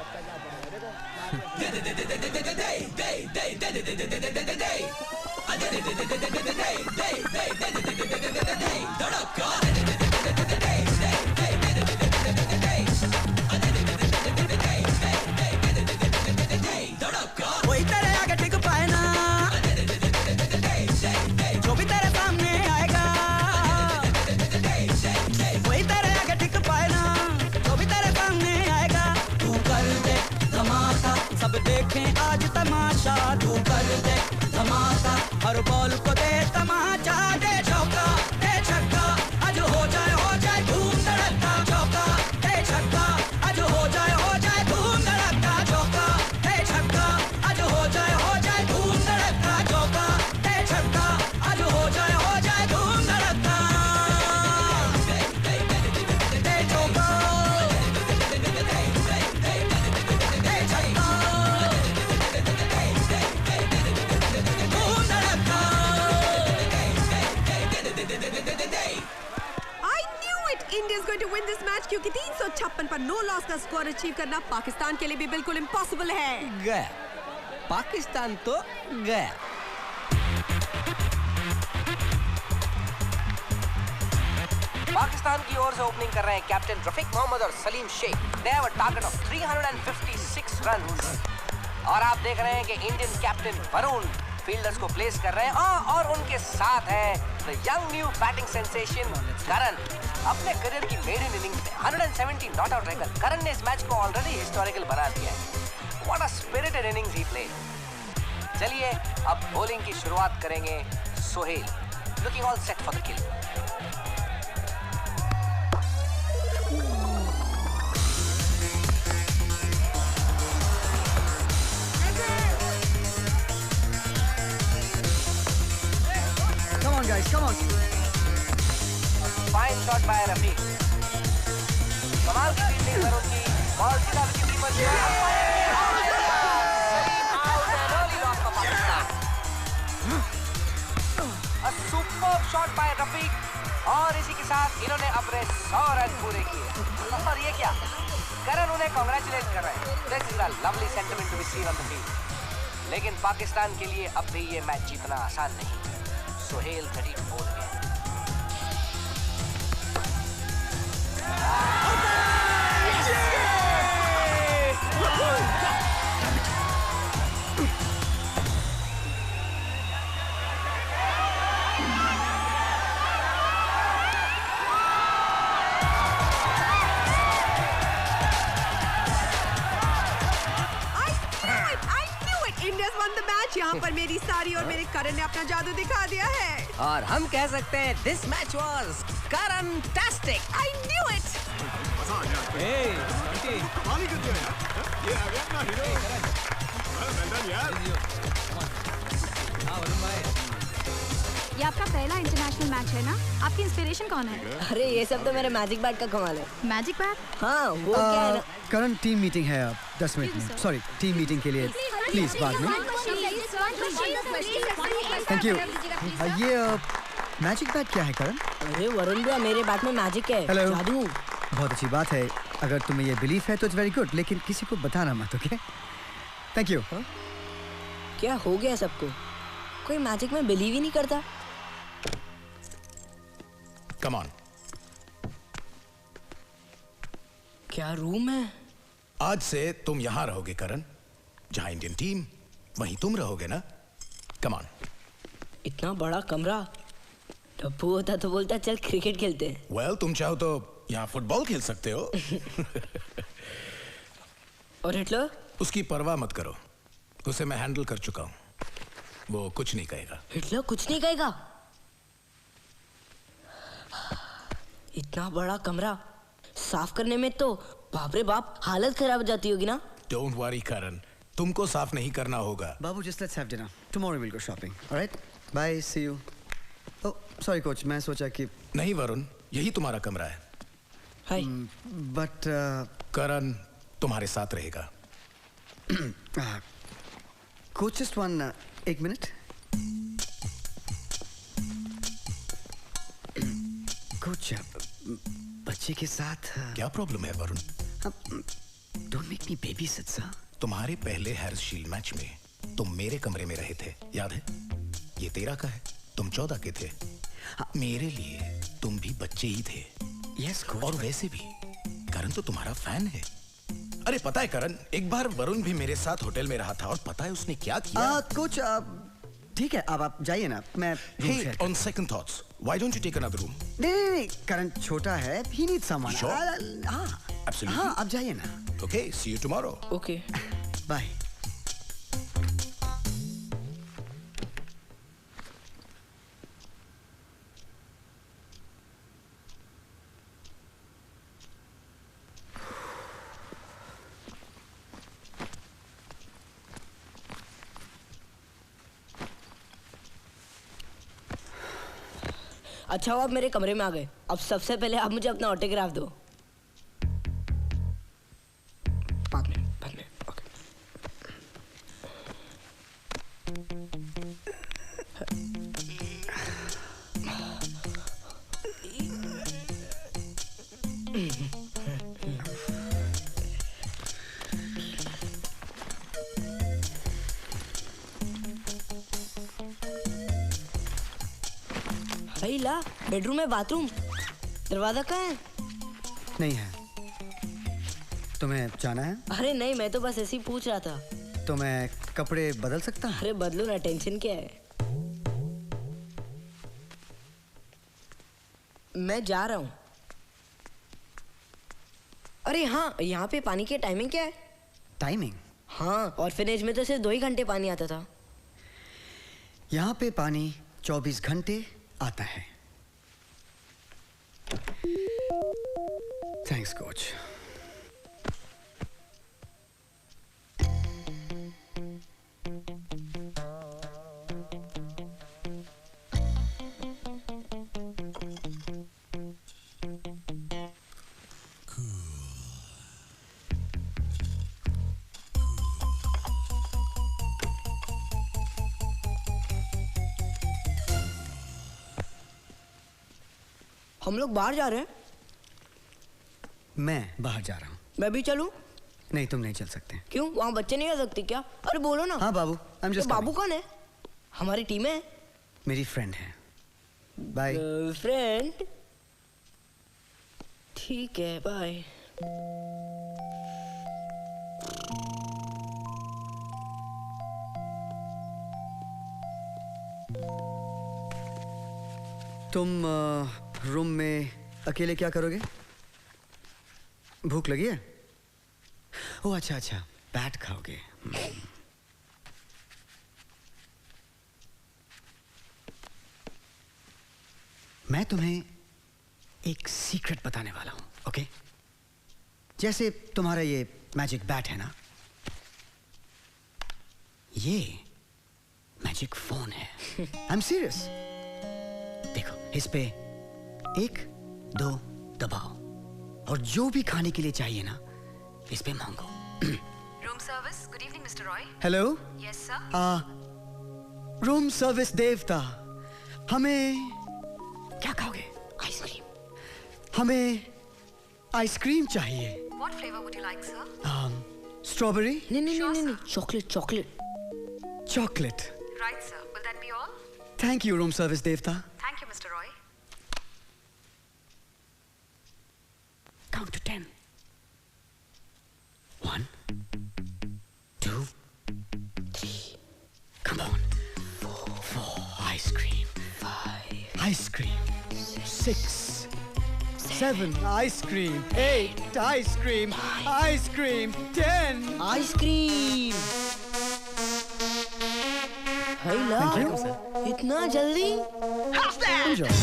कोई तेरे आगे टिक पाए ना, जो भी तेरे सामने आएगा. कोई तेरे आगे टिक पाए ना, जो भी तेरे सामने आएगा. तू कर दे धमाका, सब देखें आज तमाशा. तू कर दे धमाका, हर बॉल को दे तमाचा. दे चौका दे छक्का, आज हो जाए धूम धड़का. चौका दे छक्का, आज हो जाए धूम धड़का. चौका दे छक्का, आज हो जाए धूम धड़का. चौका दे छक्का, आज हो जाए धूम धड़का. दे चौका India is going to win this match क्योंकि 356 पर नो लॉस का स्कोर अचीव करना पाकिस्तान के लिए भी बिल्कुल इम्पॉसिबल है. गया. पाकिस्तान तो गया. पाकिस्तान की ओर से ओपनिंग कर रहे हैं कैप्टन रफीक मोहम्मद और Salim Sheikh. They have a target of 356 runs. और आप देख रहे हैं कि इंडियन कैप्टन वरुण फील्डर्स को प्लेस कर रहे हैं और उनके साथ है the young new batting sensation Karan. अपने करियर की मेडन इनिंग्स में 170 नॉट आउट रहकर करण ने इस मैच को ऑलरेडी हिस्टोरिकल बना दिया है. What a spirited innings he played. चलिए अब बॉलिंग की शुरुआत करेंगे Sohail. Looking all set for the kill. Come on guys, come on. Fine shot by Rafiq. कमाल की फील्डिंग करो की बॉल सीधा विकेट कीपर से A superb shot by Rafiq. और इसी के साथ इन्होंने अपने 100 रन पूरे किए. और ये क्या, करण उन्हें कांग्रेचुलेट कर रहे हैं. This is a lovely sentiment to be seen on the field. लेकिन पाकिस्तान के लिए अब भी ये मैच जीतना आसान नहीं. सोहेल 30 बोल गए. यहाँ पर मेरी सारी और मेरे करण ने अपना जादू दिखा दिया है. और हम कह सकते हैं this match was Karantastic. I knew it. कमाल कर दिया यार. ये आ गया अपना हीरो. वेल डन यार. हाँ वरुण भाई. ये आपका पहला इंटरनेशनल मैच है ना? आपकी इंस्पिरेशन कौन है? अरे ये सब तो मेरे मैजिक बैट का कमाल है. Magic bat? हाँ वो क्या है ना. करण टीम मीटिंग है अब 10 मिनट में. सॉरी टीम मीटिंग के लिए प्लीज बाद में. Thank you. ये मैजिक बैट क्या है करण? अरे वरुण भैया मेरे बैट में मैजिक है. हेलो. जादू. बहुत अच्छी बात है. अगर तुम्हें ये बिलीफ है तो इट्स वेरी गुड, लेकिन किसी को बताना मत. Okay thank you. क्या हो गया सबको? कोई मैजिक में बिलीव ही नहीं करता. Come on. क्या रूम है? आज से तुम यहाँ रहोगे करण. जहाँ इंडियन टीम वहीं तुम रहोगे ना. Come on. इतना बड़ा कमरा. टप्पू होता तो बोलता चल क्रिकेट खेलते हैं. वेल तुम चाहो तो यहाँ फुटबॉल खेल सकते हो. और हिटलर? उसकी परवाह मत करो. उसे मैं हैंडल कर चुका हूँ. वो कुछ नहीं कहेगा. हिटलर कुछ नहीं कहेगा? इतना बड़ा कमरा साफ करने में तो बाप रे बाप हालत खराब हो जाती होगी ना. डोंट वरी करण. तुमको साफ नहीं करना होगा। बाबू, just let's have dinner. Tomorrow we'll go shopping. All right? Bye. See you. Oh, sorry coach. मैं सोचा कि नहीं वरुण, यही तुम्हारा कमरा है। Hi. But करण तुम्हारे साथ रहेगा। coach, just one 1 minute. coach, बच्चे के साथ क्या प्रॉब्लम है Varun? Don't make me babysit, sir. तुम्हारे पहले हैरिस शील्ड मैच में तुम मेरे कमरे में रहे थे, याद है? ये 13 का है, तुम 14 के थे। मेरे लिए तुम भी बच्चे ही थे। Yes, coach. और वैसे भी करण तो तुम्हारा फैन है। अरे पता है करण, एक बार वरुण भी मेरे साथ होटल में रहा था और पता है उसने क्या किया? कोच, ठीक है, अब आप जाइए ना, मैं Hey, on second thoughts, why don't you take another room? नहीं, करण छोटा है, he needs someone. Sure? हाँ, Absolutely. हाँ, आप जाइए ना। Okay, see you tomorrow. Okay. Bye. अच्छा हुआ आप मेरे कमरे में आ गए। अब सबसे पहले आप मुझे अपना ऑटोग्राफ दो। बाद में। ओके। भाई ला, बेडरूम है, बाथरूम, दरवाजा कहाँ है? नहीं है। तुम्हें जाना है? अरे नहीं, मैं तो बस ऐसे ही पूछ रहा था। तो मैं कपड़े बदल सकता हूँ? अरे बदलो ना, टेंशन क्या है। मैं जा रहा हूँ। अरे हाँ, यहाँ पे पानी की टाइमिंग क्या है? टाइमिंग? हाँ, ऑर्फनेज में तो सिर्फ 2 ही घंटे पानी आता था। यहाँ पे पानी 24 घंटे आता है। Thanks coach. हम लोग बाहर जा रहे हैं। मैं बाहर जा रहा हूँ। मैं भी चलूं? नहीं, तुम नहीं चल सकते। क्यों? वहाँ बच्चे नहीं आ सकते क्या? अरे बोलो ना। हाँ बाबू, I'm just बाबू कौन है? हमारी टीम है। मेरी फ्रेंड है। बाय। फ्रेंड? ठीक है, बाय। तुम रूम में अकेले क्या करोगे? भूख लगी है? ओह अच्छा, बैट खाओगे। मैं तुम्हें एक सीक्रेट बताने वाला हूं, ओके? जैसे तुम्हारा ये मैजिक बैट है ना, ये मैजिक फोन है। I am serious. देखो, इस पे 1, 2 दबाओ और जो भी खाने के लिए चाहिए ना, इस पे मांगो। Room service, good evening mister Roy. Hello. Yes sir. Room service देवता, हमें क्या खाओगे? आइसक्रीम। हमें आइसक्रीम चाहिए। What flavour would you like sir? Strawberry? नहीं, chocolate. Chocolate. Right sir, will that be all? Thank you room service देवता। Thank you mister Roy. Count to 10. 1, 2, 3. Come on. 4. Ice cream. 5. Ice cream. 6. 7. Ice cream. 8. Ice cream. Ice cream. 10. Ice cream. Hello. इतना जल्दी? Enjoy.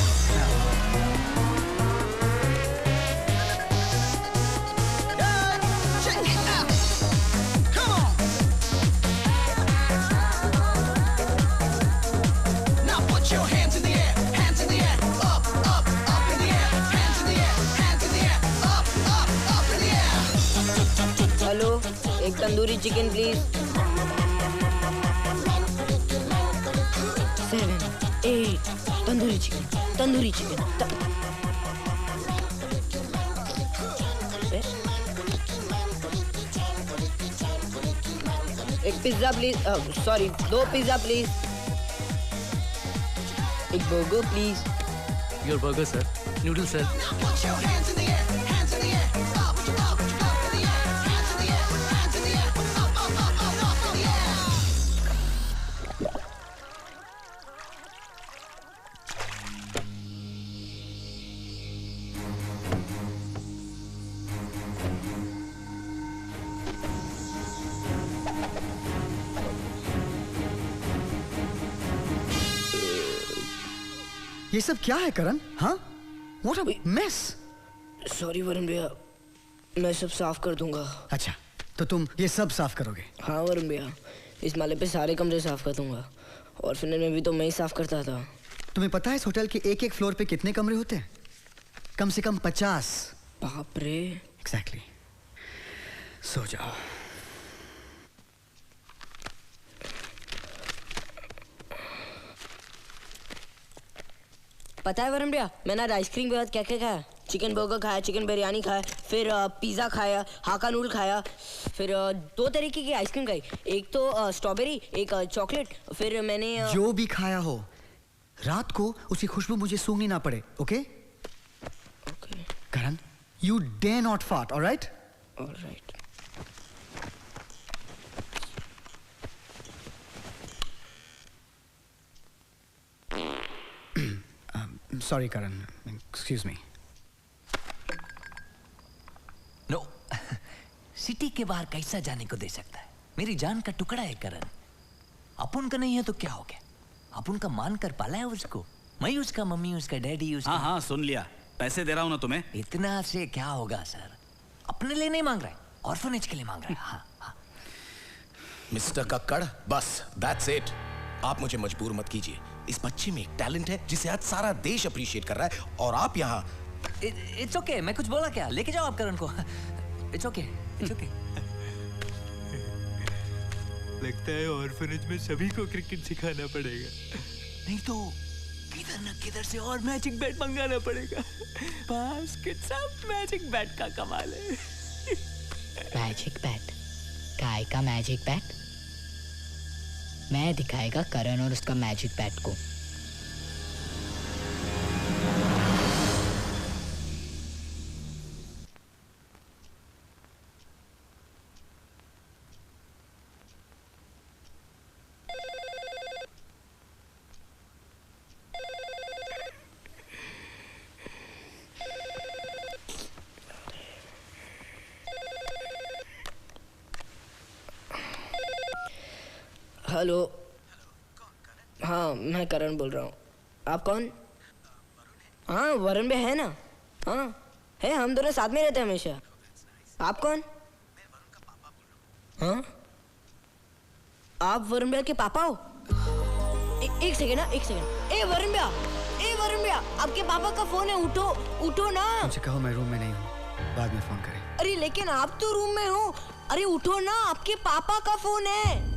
Tandoori chicken please. 7 8 tandoori chicken, tandoori chicken. एक pizza please, sorry 2 pizza please. एक burger please. Your burger sir. Noodle sir. ये सब क्या है करण? हाँ? What a mess! Sorry Varun भैया, मैं सब साफ कर दूंगा। अच्छा, तो तुम ये सब साफ करोगे? हाँ वरुण भैया, इस माले पे सारे कमरे साफ कर दूंगा। और फिर में भी तो मैं ही साफ करता था। तुम्हें पता है इस होटल के एक फ्लोर पे कितने कमरे होते हैं? कम से कम 50। बाप रे। Exactly. सो जाओ। पता है वरुण भैया, मैंने आज आइसक्रीम के बाद क्या क्या खाया? चिकन बर्गर खाया, चिकन बिरयानी खाया, फिर पिज़्ज़ा खाया, हाका नूडल खाया, फिर 2 तरीके की आइसक्रीम खाई। एक तो स्ट्रॉबेरी, एक चॉकलेट। फिर मैंने जो भी खाया हो, रात को उसकी खुशबू मुझे सूंघनी ना पड़े, okay? Karan, you dare not fart, all right? All right. Sorry, Karan. Excuse me. No city के बाहर कैसा जाने को दे सकता है? मेरी जान का टुकड़ा है करण। अपन का नहीं है तो क्या हो गया? अपन का मान कर पाला है उसको। मैं उसका मम्मी, उसका डैडी, उसका... हाँ सुन लिया। पैसे दे रहा हूँ ना तुम्हें। इतना से क्या होगा सर? अपने लिए नहीं मांग रहा है, ऑर्फनेज के लिए मांग रहा है। हाँ। मिस्टर कक्कड़, बस दैट्स इट। आप मुझे मजबूर मत कीजिए। इस बच्चे में एक टैलेंट है जिसे आज सारा देश अप्रिशिएट कर रहा है, और आप यहाँ... इट्स ओके, मैं कुछ बोला क्या? लेके जाओ आप करण को। It's okay, it's okay. लगता है ऑर्फनेज में सभी को क्रिकेट सिखाना पड़ेगा, नहीं तो किधर न किधर से और मैजिक बैट मंगाना पड़ेगा। बास्केट सब मैजिक बैट का कमाल है। Magic bat? काय का मैजिक बैट? मैं दिखाएगा करण और उसका मैजिक बैट को। हेलो। हाँ मैं करण बोल रहा हूँ। आप कौन? हाँ वरुण भैया है ना? हाँ है, हम दोनों साथ में रहते हैं हमेशा। आप कौन? हाँ आप वरुण भैया के पापा हो? एक सेकेंड ना, एक सेकेंड। ए वरुण भैया, आपके पापा का फोन है, उठो उठो ना। मुझे कहो मैं रूम में नहीं हूँ, बाद में फोन करें। अरे लेकिन आप तो रूम में हो। अरे उठो ना, आपके पापा का फोन है।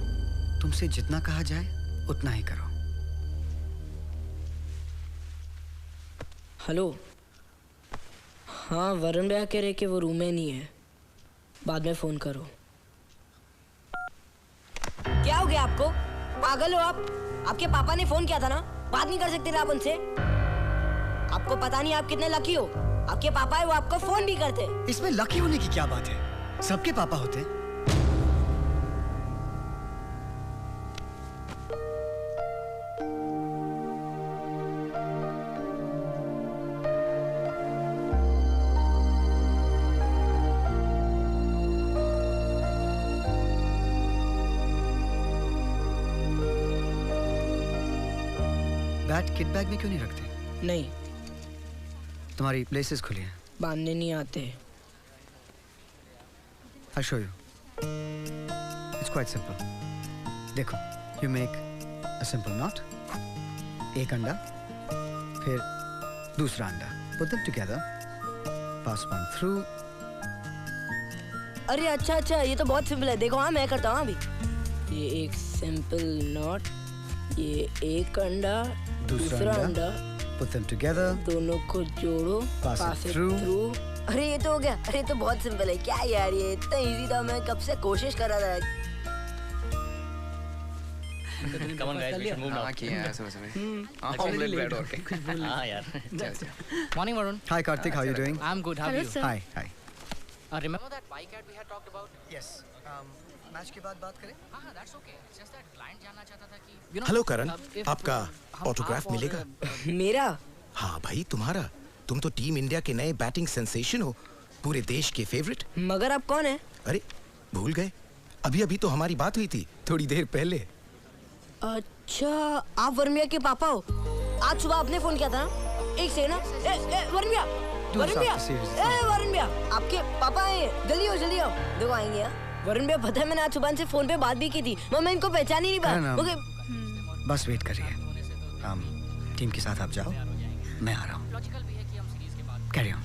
तुमसे जितना कहा जाए उतना ही करो। हेलो। हाँ वरुण भैया कह रहे कि वो रूम में नहीं है, बाद में फोन करो। क्या हो गया आपको? पागल हो आप? आपके पापा ने फोन किया था ना, बात नहीं कर सकते थे आप उनसे? आपको पता नहीं आप कितने लकी हो, आपके पापा है वो आपको फोन भी करते। इसमें लकी होने की क्या बात है? सबके पापा होते हैं। बैट किट बैग में क्यों नहीं रखते? नहीं, तुम्हारी प्लेसेस खुली हैं। बांधने नहीं आते। I'll show you. It's quite simple. देखो, you make a simple knot, एक अंडा, फिर दूसरा अंडा. Put them together, pass one through, अरे अच्छा ये तो बहुत सिंपल है। देखो हाँ मैं करता हूँ अभी। ये एक सिंपल नॉट, ये एक अंडा, दूसरा अंडा, put them together, दोनों को जोड़ो, pass it through. अरे ये तो हो गया। अरे तो बहुत सिंपल है। क्या यार ये इतना इजी था, मैं कब से कोशिश कर रहा था। Come on guys, we should move now. Omelette bread okay. हाँ यार. Morning Varun. Hi Karthik, how are you doing? I'm good. How are you? Hi. Remember that bike ad we had talked about? Yes. Match के बाद बात करें? हाँ, that's okay. Just that client जानना चाहता था कि हेलो करण, आपका ऑटोग्राफ मिलेगा? मेरा? हाँ भाई तुम्हारा। तुम तो टीम इंडिया के नए बैटिंग सेंसेशन हो, पूरे देश के फेवरेट। मगर आप कौन है? अरे भूल गए? अभी तो हमारी बात हुई थी थोड़ी देर पहले। अच्छा आप वरुण भैया के पापा हो? आज सुबह आपने फोन किया था ना? एक सेकंड ना। वरुण भैया, वरुण भैया आपके पापा आए, जल्दी आओ। देखो आएंगे यार। वरुण भैया पता है मैंने आज सुबह से फोन पे बात भी की थी, मैं इनको पहचान ही नहीं पाया। बस वेट करिए, टीम के साथ आप जाओ, मैं आ रहा हूँ। Carry on.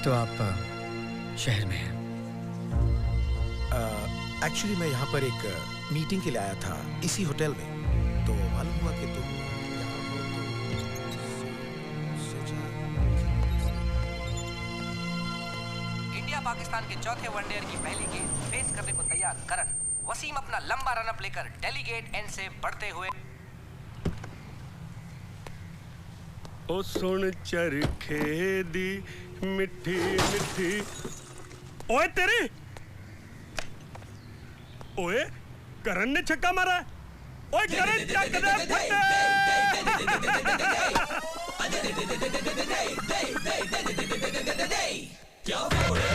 तो आप शहर में हैं? एक्चुअली मैं यहाँ पर एक मीटिंग के लिए आया था इसी होटल में, तो मालूम हुआ कि तुम इंडिया पाकिस्तान के चौथे वनडेयर की पहली गेंद फेस करने को तैयार करण। वसीम अपना लंबा रनअप लेकर डेलीगेट एंड से बढ़ते हुए ओ सुन चरखे दी मिठी मिठी। ओए तेरी, ओए करण ने छक्का मारा है। ओए करण चक दे फटे। क्या फोड़े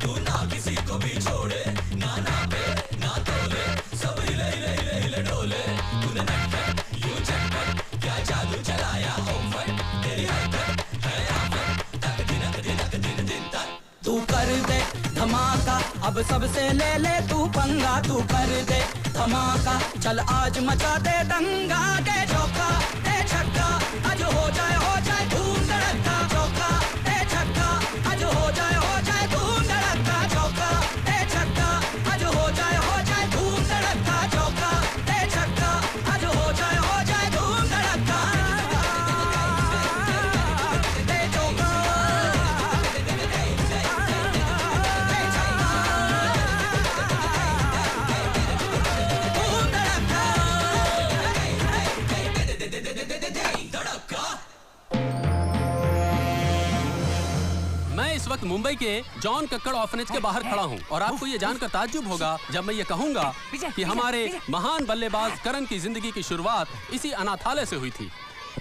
तू ना किसी को भी छोड़े, ना पे ना तोले, सब हिले डोले। तूने नटखट यूं झटपट क्या जादू चलाया होम फट, तेरी हरकत है आफत, तक दिन तक। तू कर दे धमाका, अब सबसे ले तू पंगा। तू कर दे धमाका, चल आज मचा दे दंगा। दे चौका दे छक्का, आज हो जाए धूम धड़का। चौका दे छक्का, आज हो जाए धूम धड़का। चौका दे छक्का, आज हो जाए धूम धड़का। चौका दे छक्का, आज हो जाए धूम धड़का। दे चौका मैं इस वक्त मुंबई के जॉन कक्कड़ ऑर्फनेज के बाहर खड़ा हूं और आपको ये जानकर ताज्जुब होगा जब मैं ये कहूंगा कि हमारे महान बल्लेबाज करण की जिंदगी की शुरुआत इसी अनाथालय से हुई थी।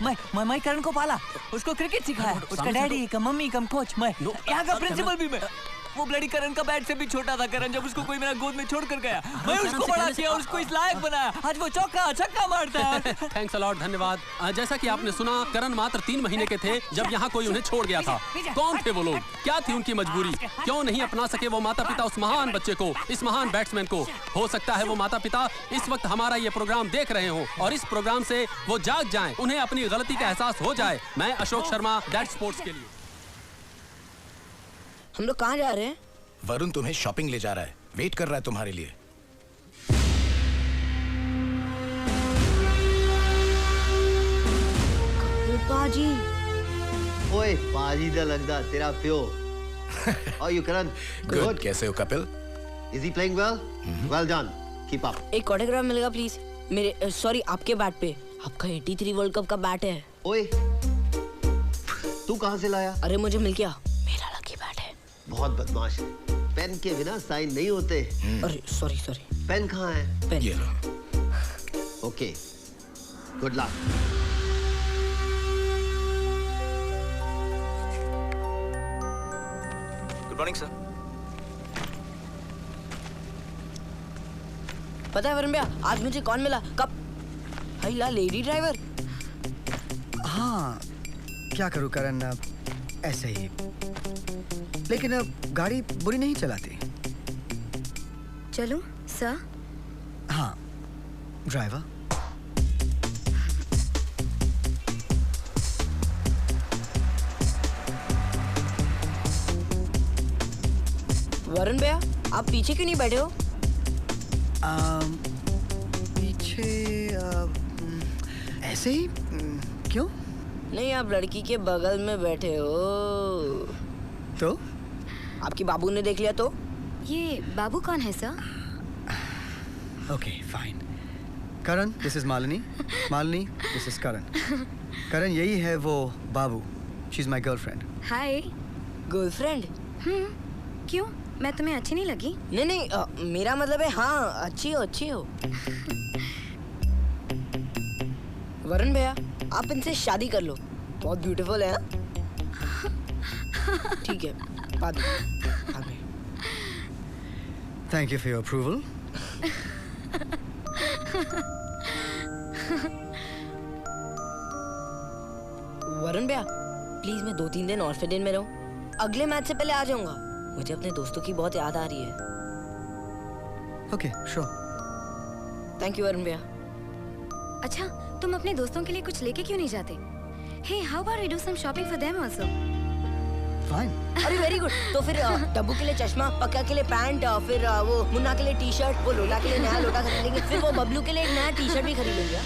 मैं करण को पाला, उसको क्रिकेट सिखाया, उसका डैडी का मम्मी का कोच मैं, यहाँ का प्रिंसिपल भी मैं। वो ब्लडी करण का बैट से भी छोटा था करण, जब उसको कोई मेरा गोद में छोड़ कर गया मैं उसको बड़ा किया, उसको इस लायक बनाया, आज वो चौका छक्का मारता है। थैंक्स अ लॉट, धन्यवाद। जैसा कि आपने सुना, करण मात्र 3 महीने के थे जब यहाँ कोई उन्हें छोड़ गया था। कौन थे वो लोग, क्या थी उनकी मजबूरी, क्यों नहीं अपना सके वो माता पिता उस महान बच्चे को, इस महान बैट्समैन को। हो सकता है वो माता पिता इस वक्त हमारा ये प्रोग्राम देख रहे हो और इस प्रोग्राम से वो जाग जाएं, उन्हें अपनी गलती का एहसास हो जाए। मैं अशोक शर्मा, दैट स्पोर्ट्स के लिए। हम लोग कहाँ जा रहे हैं? वरुण तुम्हें शॉपिंग ले जा रहा है, वेट कर रहा है तुम्हारे लिए। पाजी। ओए पाजी दा लगदा तेरा प्यो। How you Karan? Good. कैसे हो Kapil? Is he playing well? Well done. Keep up. एक ऑटोग्राफ मिलेगा प्लीज? मेरे सॉरी आपके बैट पे। आपका 83 वर्ल्ड कप का बैट है। ओए तू कहाँ से लाया? अरे मुझे मिल गया, मेरा लकी बैट है। बहुत बदमाश है, पेन के बिना साइन नहीं होते। अरे सॉरी। पेन कहाँ है? पेन। ये लो। Okay, good luck. Good morning sir. पता है वरुण भैया आज मुझे कौन मिला? कब? हाइला लेडी ड्राइवर। हाँ क्या करूँ करण, ऐसे ही, लेकिन अब गाड़ी बुरी नहीं चलाती। चलो सर। हाँ ड्राइवर। वरुण भैया, आप पीछे क्यों नहीं बैठे हो? पीछे ऐसे ही क्यों? नहीं, आप लड़की के बगल में बैठे हो। तो? आपकी बाबू ने देख लिया तो? ये बाबू कौन है sir? Okay fine. Karan, this is Malini. Malini, this is Karan. Karan, यही है वो बाबू। She is my girlfriend. Hi. Girlfriend? क्यों? मैं तुम्हें अच्छी नहीं लगी? नहीं, मेरा मतलब है हाँ, अच्छी हो, अच्छी हो। वरुण भैया, आप इनसे शादी कर लो, बहुत ब्यूटीफुल है ना? ठीक है, बाद में। Thank you for your approval. Varun भैया, प्लीज मैं 2-3 दिन ऑर्फिनेज में रहूं। अगले मैच से पहले आ जाऊंगा। मुझे अपने दोस्तों की बहुत याद आ रही है। Okay, sure. Thank you Varun भैया। अच्छा, तुम अपने दोस्तों के लिए कुछ लेके क्यों नहीं जाते? Hey, how about we do some shopping for them also? Fine. अरे वेरी गुड। तो फिर डब्बू के लिए चश्मा, पक्का के लिए पैंट, फिर वो मुन्ना के लिए टी शर्ट, वो लोटा के लिए नया लोटा खरीद लेंगे, फिर वो बबलू के लिए एक नया टी शर्ट भी खरीद लेंगे।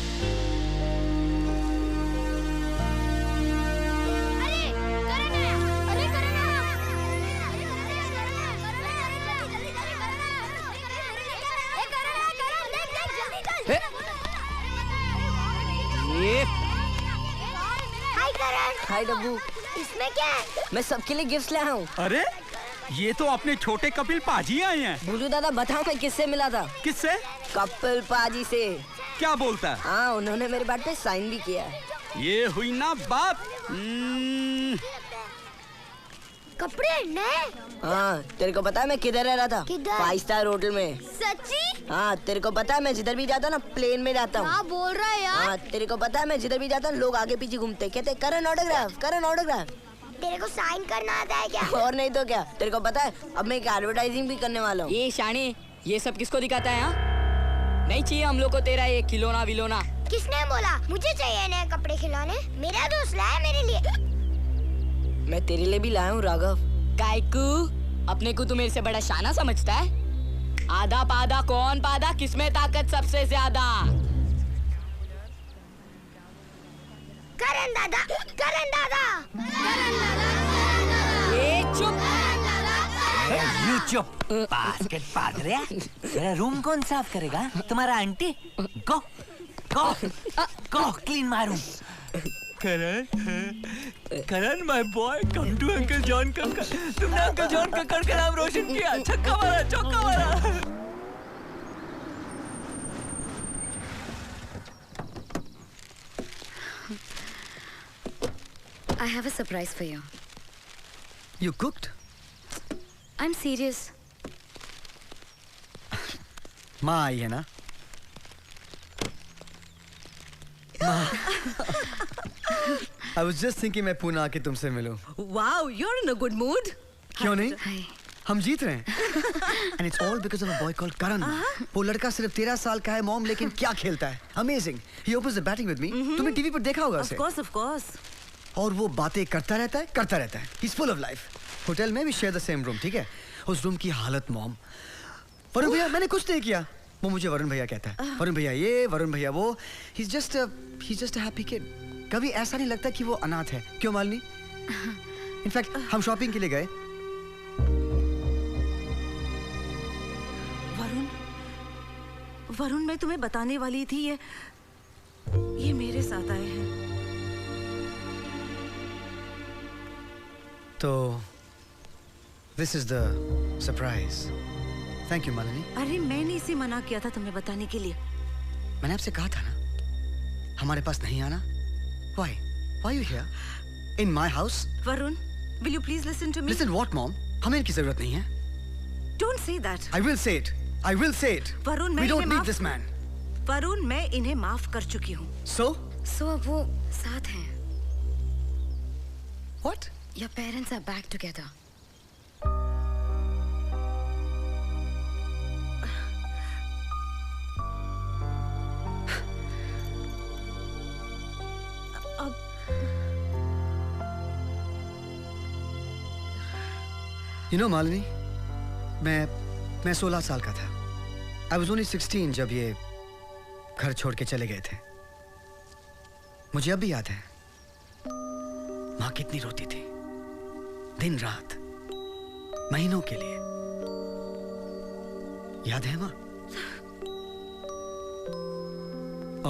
हाय डब्बू। इसमें क्या है? मैं सबके लिए गिफ्ट लाया हूँ। अरे ये तो अपने छोटे कपिल पाजी आए हैं। बुलू दादा, बताओ मैं किससे मिला था? किससे? कपिल पाजी से। क्या बोलता है? हाँ, उन्होंने मेरे बात पे साइन भी किया है। ये हुई ना बात। कपड़े नए? हाँ, तेरे को पता है मैं किधर रह रहा था? किधर? 5 स्टार होटल में। सच्ची? हाँ, तेरे को पता है मैं जिधर भी जाता हूँ ना, प्लेन में जाता हूँ। हाँ, बोल रहा है यार। हाँ, तेरे को पता है मैं जिधर भी जाता हूँ, लोग आगे पीछे घूमते कहते करण ऑटोग्राफ, करण ऑटोग्राफ। तेरे को साइन करना आता है क्या? और नहीं तो क्या। तेरे को पता है अब मैं एक एडवर्टाइजिंग भी करने वाला हूँ। ये शाने, ये सब किसको दिखाता है? हाँ, नहीं चाहिए हम लोग को तेरा ये खिलौना विलोना। किसने बोला? मुझे चाहिए नए कपड़े खिलौने। मेरा दोस्त लाया मेरे लिए। मैं तेरे लिए भी लाया हूँ राघव। कायकू, अपने को तू मेरे से बड़ा शाना समझता है? आधा पादा कौन पादा, किसमें ताकत सबसे ज्यादा? करण दादा, करण दादा, करण दादा। ये चुप। यू चुप। बास्केट पाद रहा है। तेरा रूम कौन साफ करेगा? तुम्हारा आंटी? गो गो गो क्लीन मारूं। Karan my boy, come to uncle John Kakkar. तुमने अंकल जॉन कक्कर का नाम रोशन किया। छक्का मारा, चौका मारा। I have a surprise for you. You cooked? I'm serious. माँ आई है ना? I was just thinking मैं पुणे आके तुमसे मिलूं। Wow, you're in a good mood. क्यों नहीं? हम जीत रहे हैं। And it's all because of a boy called Karan. वो लड़का सिर्फ 13 साल का है मॉम, लेकिन क्या खेलता है? Amazing. He opens the batting with me. तुमने टीवी पर देखा होगा उसे। Of course. और वो बातें करता रहता है। He's full of life. Hotel में भी share the same room, ठीक है? उस रूम की हालत मॉम। वरुण भैया, मैंने कुछ नहीं किया। वो मुझे वरुण भैया कहता है। वरुण भैया ये, वरुण भैया वो। He's just a happy kid. कभी ऐसा नहीं लगता कि वो अनाथ है। क्यों मालिनी? इनफैक्ट हम शॉपिंग के लिए गए। वरुण, मैं तुम्हें बताने वाली थी, ये मेरे साथ आए हैं। तो this is the surprise. Thank you, Malini. अरे मैंने इसे मना किया था तुम्हें बताने के लिए। मैंने आपसे कहा था ना, हमारे पास नहीं आना। Why? Why are you here? In my house? Varun, will you please listen to me? Listen what, mom? हमें इनकी जरूरत नहीं है। Don't say that. I will say it. I will say it. Varun, मैं We don't इन्हें need this man. वरुण, मैं इन्हें माफ कर चुकी हूँ। So? So अब वो साथ हैं। What? Your parents are back together. You know, Malini, मैं 16 साल का था। I was only 16 जब ये घर छोड़ के चले गए थे। मुझे अब भी याद है माँ कितनी रोती थी, दिन रात, महीनों के लिए। याद है माँ?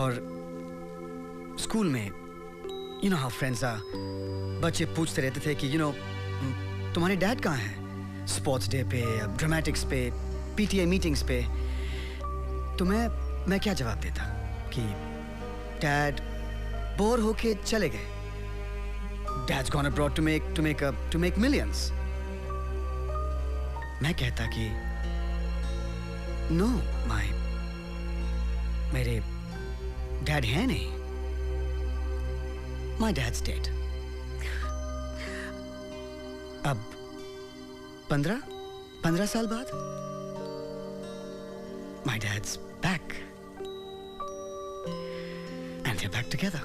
और स्कूल में you know how friends are, बच्चे पूछते रहते थे कि तुम्हारे डैड कहाँ हैं? स्पोर्ट्स डे पे, ड्रामेटिक्स पे, पीटीए मीटिंग्स पे। तो मैं क्या जवाब देता कि डैड बोर होके चले गए। Dad's gone abroad to make millions. मैं कहता कि no, मेरे डैड हैं नहीं। My dad's dead. अब 15 साल बाद my dad's back and they're back together.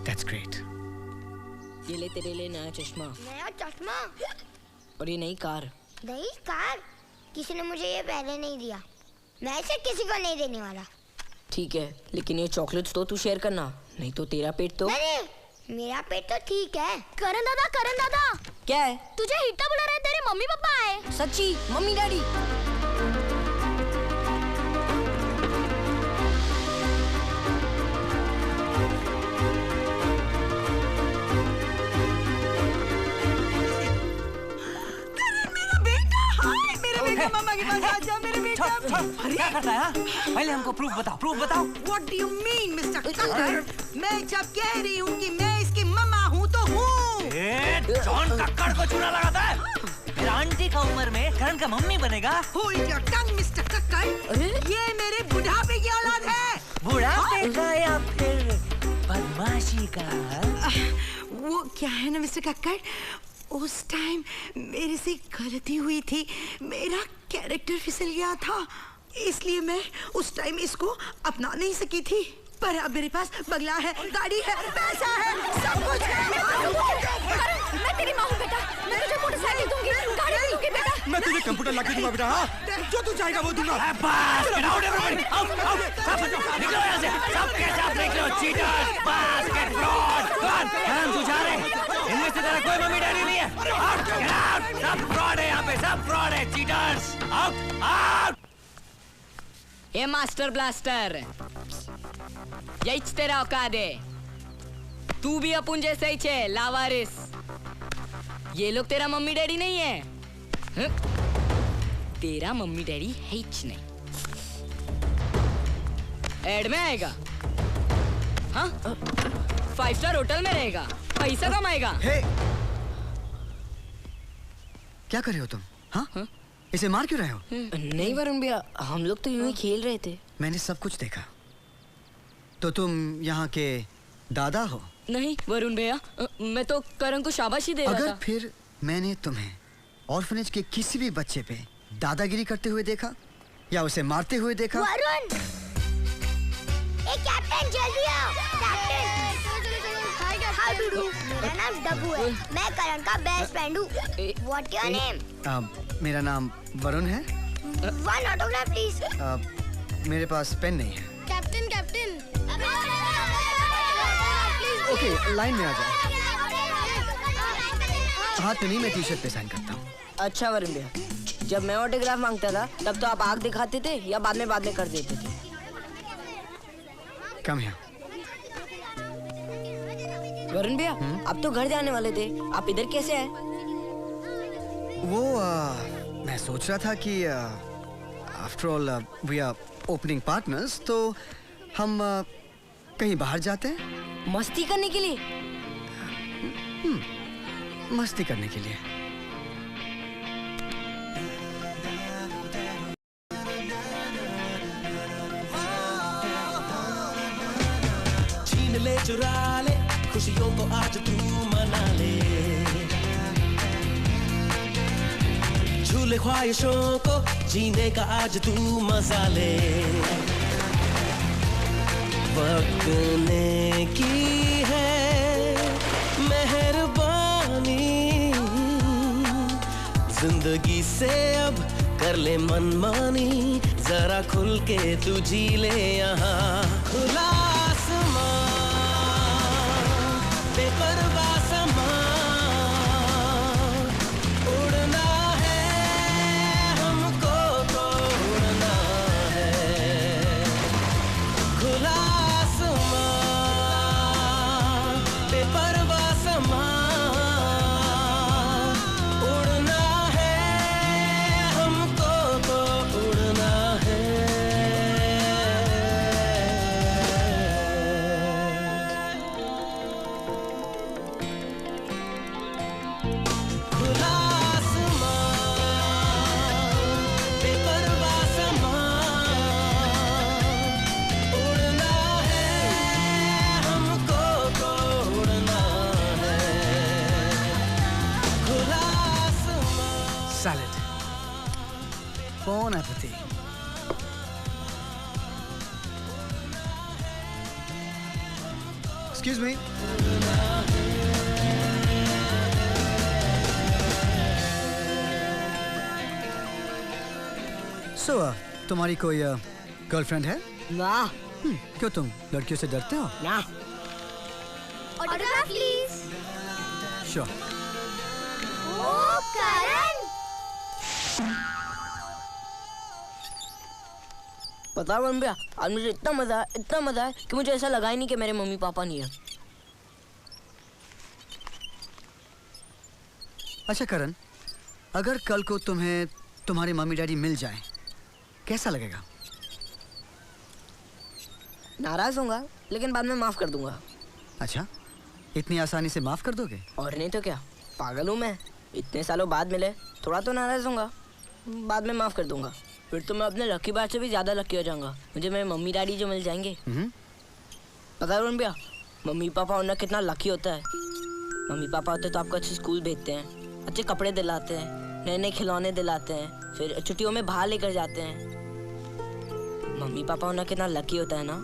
That's great. ये ले तेरे लिए नया चश्मा। नया चश्मा? और ये नई कार। नई कार? किसी ने मुझे ये पहले नहीं दिया। मैं इसे किसी को नहीं देने वाला। ठीक है, लेकिन ये चॉकलेट्स तो तू शेयर करना, नहीं तो तेरा पेट तो। नहीं, मेरा पेट तो ठीक है। करण दादा। क्या है? तुझे हिट्टा बुला रहे, तेरे मम्मी पापा आए। सच्ची? Mummy daddy? मम्मा के पास आ जा मेरे बेटा। क्या करता है? पहले हमको प्रूफ बताओ। What do you mean, Mr. Kakkar? मैं जब कह रही हूँ कि मैं इसकी मम्मा हूँ तो हूँ। जॉन कक्कड़ को चूना लगाता है। मेरा आंटी का उम्र में करण का मम्मी बनेगा। Hold your tongue, Mr. Kakkar. ये मेरे बुढ़ापे की औलाद है। बुढ़ापे का या फिर बदमाशी का? वो क्या है ना मिस्टर कक्कड़, उस टाइम मेरे से गलती हुई थी, मेरा कैरेक्टर फिसल गया था, इसलिए मैं उस टाइम इसको अपना नहीं सकी थी। पर अब मेरे पास बंगला है, गाड़ी है, पैसा है, सब कुछ है। मैं तेरी माँ हूँ बेटा, मैं तुझे मोटरसाइकिल दूंगी, गाड़ी दूंगी बेटा। मैं तुझे कंप्यूटर ला के दूंगा बेटा। हाँ, जो तू चाहेगा वो दूंगा। बस, get out everybody, out, सब निकलो यहाँ से, सब के सब निकलो, cheaters, basket fraud, करण तू जा रहे, इनमें से तेरा कोई मम्मी डैडी नहीं है, out, get out, सब fraud है यहाँ पे, सब fraud है, cheaters, out. ये मास्टर ब्लास्टर, यही तेरा औकात है। तू भी अपन जैसे ही छे, लावारिस। ये लोग तेरा मम्मी डैडी नहीं है। तेरा मम्मी डैडी है ही नहीं। एड में आएगा, हाँ? 5 स्टार होटल में रहेगा, पैसा कमाएगा। क्या कर रहे हो तुम? हाँ? इसे मार क्यों रहे हो? नहीं वरुण भैया, हम लोग तो यूं ही खेल रहे थे। मैंने सब कुछ देखा। तो तुम यहाँ के दादा हो? नहीं वरुण भैया, मैं तो करण को शाबाशी दे रहा था। अगर फिर मैंने तुम्हें ऑर्फनेज के किसी भी बच्चे पे दादागिरी करते हुए देखा या उसे मारते हुए देखा। वरुण! कैप्टन जल्दी आओ। कैप्टन! हाय डूडू, मेरा नाम डब्बू है, मैं करण का बेस्ट फ्रेंड हूँ। What's your name? मेरा नाम वरुण है। One autograph please. मेरे पास पेन नहीं है। कैप्टन ओके, लाइन में आ जाओ। हाथ में नहीं, मैं टी-शर्ट पे साइन करता हूँ। अच्छा वरुण भैया, जब मैं ऑटोग्राफ मांगता था तब तो आप आग दिखाते थे या बाद में कर देते थे। कम है वरुण भैया, अब तो घर जाने वाले थे, आप इधर कैसे आए? वो मैं सोच रहा था कि after all we are opening partners, तो हम कहीं बाहर जाते हैं मस्ती करने के लिए। मस्ती करने के लिए। छीन ले, चुरा ले खुशियों को, आज तू मना ले, झूले ख्वाहिशों को, जीने का आज तू मजा ले। वक्त ने की है मेहरबानी जिंदगी से अब कर ले मनमानी, जरा खुल के तू जी ले यहाँ। खुला आसमां, बेपरवाह समा, उड़ना है हमको तो उड़ना है। खुला आसमां, बेपरवाह समा, उड़ना है हमको तो उड़ना है। खुला आसमां, बेपरवाह समा, उड़ना है हमको तो उड़ना है। खुला Salad. Bon appetit. Excuse me. So, तुम्हारी कोई गर्लफ्रेंड है? ना। क्यों तुम लड़कियों से डरते हो? ना। Autograph please. Sure. ओ करण, पता है भैया, आज मुझे इतना मजा है कि मुझे ऐसा लगा ही नहीं कि मेरे मम्मी पापा नहीं है। अच्छा करण, अगर कल को तुम्हें तुम्हारे मम्मी डैडी मिल जाएं, कैसा लगेगा? नाराज होऊंगा, लेकिन बाद में माफ कर दूंगा। अच्छा, इतनी आसानी से माफ कर दोगे? और नहीं तो क्या, पागल हूँ मैं। इतने सालों बाद मिले, थोड़ा तो नाराज होऊंगा, बाद में माफ कर दूंगा। फिर तो मैं अपने लकी बात से भी ज्यादा लकी हो जाऊंगा। मुझे मेरे मम्मी डैडी जो मिल जाएंगे। पता है भैया, मम्मी पापा होना कितना लकी होता है। मम्मी पापा होते तो आपको अच्छे स्कूल भेजते हैं, अच्छे कपड़े दिलाते हैं, नए नए खिलौने दिलाते हैं, फिर छुट्टियों में बाहर लेकर जाते हैं। मम्मी पापा होना कितना लकी होता है ना।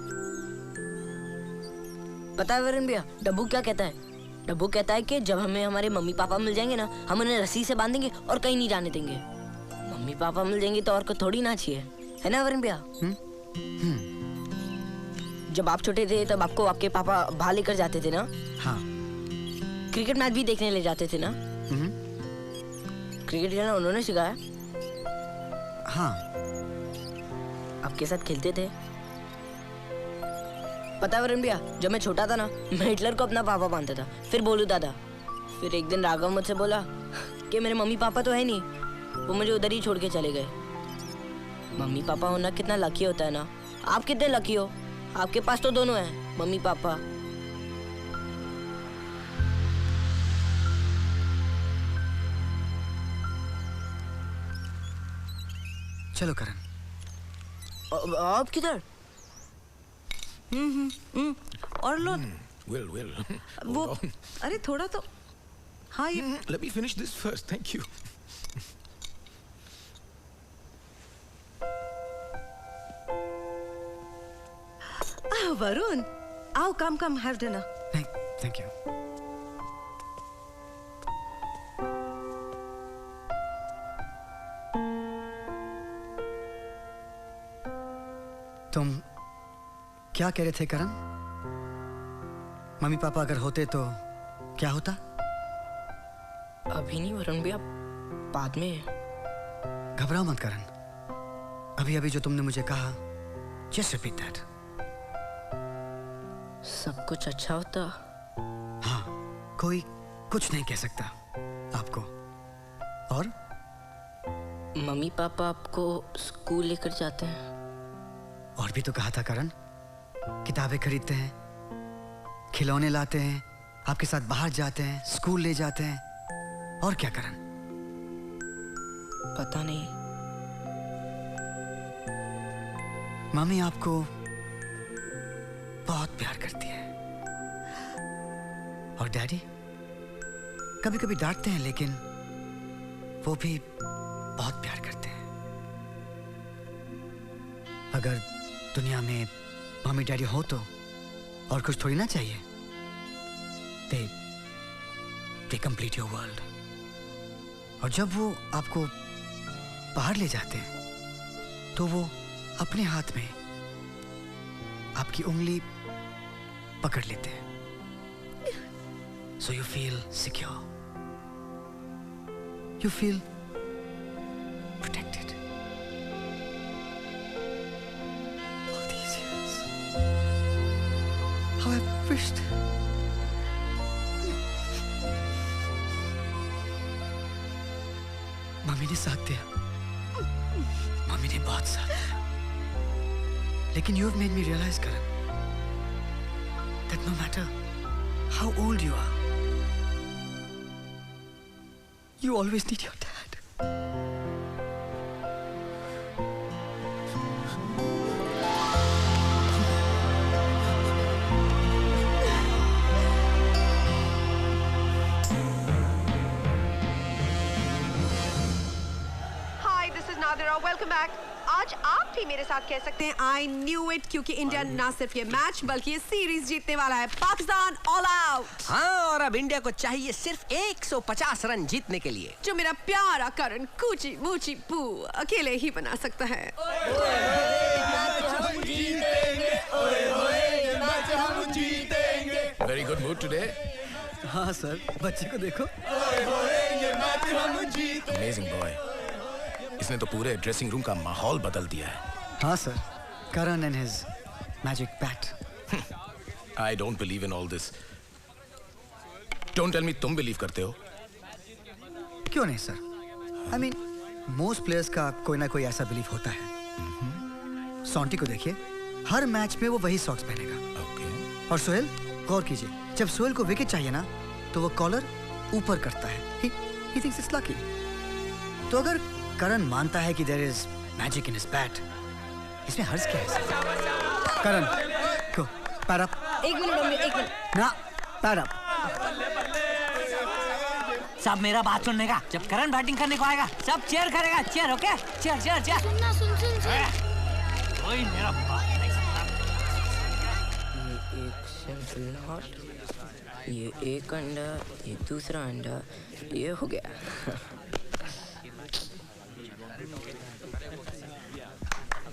पता है वरुण भैया, डब्बू क्या कहता है? डब्बू कहता है कि जब हमें हमारे मम्मी पापा मिल जाएंगे ना, हम उन्हें रस्सी से बांधेंगे और कहीं नहीं जाने देंगे। मम्मी पापा मिल जाएंगे तो और को थोड़ी ना चाहिए, है ना वरुण भैया? जब आप छोटे थे तब आपको आपके पापा बाहर लेकर जाते थे ना? हाँ। क्रिकेट मैच भी देखने ले जाते थे ना? क्रिकेट खेलना उन्होंने सिखाया? हाँ। आपके साथ खेलते थे? पता है वरुण भैया, जब मैं छोटा था ना, मैं हिटलर को अपना पापा मानता था, फिर बोलू दादा। फिर एक दिन राघव मुझसे बोला कि मेरे मम्मी पापा तो है नहीं, वो मुझे उधर ही छोड़ के चले गए। मम्मी पापा होना कितना लकी होता है ना। आप कितने लकी हो, आपके पास तो दोनों हैं, मम्मी पापा। चलो करण। आप किधर? और लो। Well. वो अरे थोड़ा तो हाँ ये Let me finish this first. Thank you. Varun, आओ come have dinner. Thank you. तुम क्या कह रहे थे करण? मम्मी पापा अगर होते तो क्या होता? अभी नहीं वरुण भैया, बाद में। घबराओ मत करण, अभी अभी जो तुमने मुझे कहा, just repeat that. सब कुछ अच्छा होता। हाँ, कोई कुछ नहीं कह सकता आपको। और मम्मी पापा आपको स्कूल लेकर जाते हैं। और भी तो कहा था करण, किताबें खरीदते हैं, खिलौने लाते हैं, आपके साथ बाहर जाते हैं, स्कूल ले जाते हैं। और क्या करण? पता नहीं। मम्मी आपको बहुत प्यार करती है। और डैडी कभी कभी डांटते हैं, लेकिन वो भी बहुत प्यार करते हैं। अगर दुनिया में मम्मी डैडी हो तो और कुछ थोड़ी ना चाहिए। They complete your world. और जब वो आपको बाहर ले जाते हैं तो वो अपने हाथ में आपकी उंगली पकड़ लेते हैं। So you feel secure. You feel protected. All these years, how I wished. Mummy ने साथ दिया, मम्मी ने बहुत साथ दिया, लेकिन you have made me realize, Karan, that no matter how old you are, you always need your dad. Hi, this is Nadira. Welcome back. आज आप भी मेरे साथ कह सकते हैं I knew it क्योंकि इंडिया ना सिर्फ ये मैच बल्कि ये सीरीज जीतने वाला है। Pakistan all out. हाँ, और अब इंडिया को चाहिए सिर्फ 150 रन जीतने के लिए, जो मेरा प्यारा करण कूची मूची पू अकेले ही बना सकता है। Very good mood today. हाँ सर, बच्चे को देखो। Amazing boy. इसने तो पूरे ड्रेसिंग रूम का माहौल बदल दिया है। हाँ sir, Karan and his magic bat. I don't believe in all this. Don't tell me तुम believe करते हो? क्यों नहीं sir? I mean, most players का कोई ना कोई ऐसा बिलीफ होता है। सॉन्टी को देखिए, हर मैच में वो वही सॉक्स पहनेगा। और सोहेल, गौर कीजिए, जब सोहेल को विकेट चाहिए ना, तो वो कॉलर ऊपर करता है। He thinks it's lucky. तो अगर करण मानता है कि there is magic in his bat, इसमें हर्ज क्या है? करण, go, pad up. एक मिनट। ना, pad up. सब मेरा बात सुनने का। जब करण बैटिंग करने को आएगा, सब चेयर करेगा। Chair, okay? Chair, chair, chair. सुनना, सुन। कोई मेरा बात नहीं सुनता। ये एक सिंपल नॉट, ये एक अंडा, ये दूसरा अंडा, ये हो गया।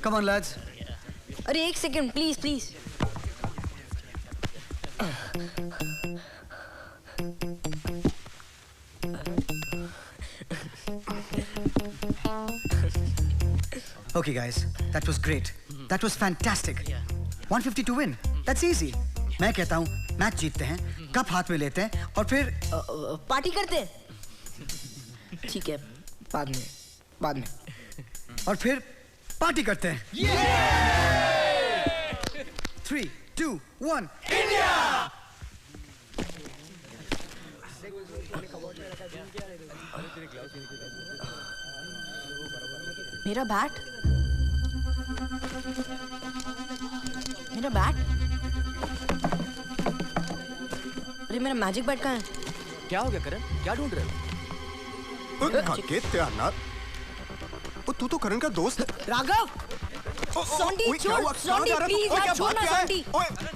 Come on, lads. अरे एक second, please please. Okay, guys, that was great. That was fantastic. 150 to win. That's easy. मैं कहता हूँ, मैच जीतते हैं, कप हाथ में लेते हैं, और फिर पार्टी करते हैं। ठीक है, बाद में। और फिर पार्टी करते हैं। 3, 2, 1, इंडिया! मेरा बैट? अरे मेरा मैजिक बैट कहाँ है? क्या हो गया करण? क्या ढूंढ रहे हो? तू तो करण का दोस्त है। राघव! सॉन्टी छोड़, सॉन्टी प्लीज यार, छोड़ ना सॉन्टी।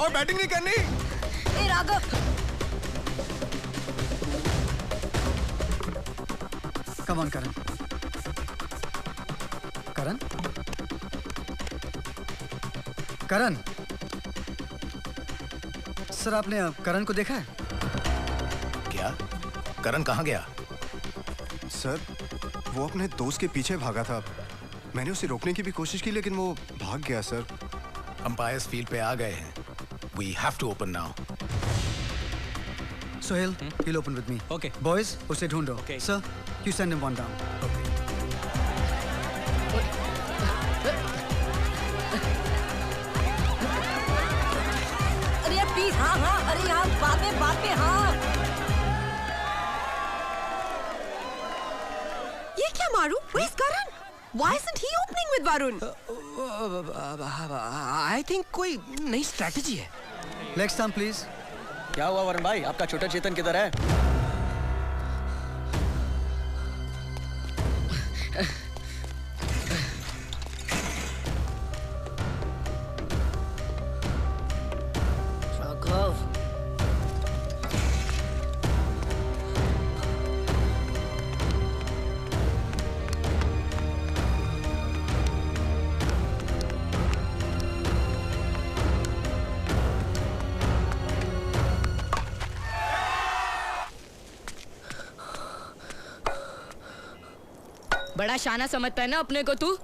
और बैटिंग नहीं करनी। ए Raghav! Come on, Karan. Karan, sir आपने करण को देखा है? क्या? करण कहाँ गया? सर, वो अपने दोस्त के पीछे भागा था। मैंने उसे रोकने की भी कोशिश की, लेकिन वो भाग गया सर। अंपायर्स फील्ड पे आ गए हैं। We have to open now. Sohail, he'll open with me. Okay. Boys, उसे ढूंढो. Okay. Sir, you send him one down. Okay. अरे यार प्लीज, हाँ, अरे यार बाद में, हाँ। ये क्या मारू? Where's Karan? Why isn't he opening with Varun? I think कोई नई स्ट्रेटजी है। Leg stump, please. क्या हुआ वरुण भाई? आपका छोटा चेतन किधर है? राघव। बड़ा शाना समझता है ना अपने को तू?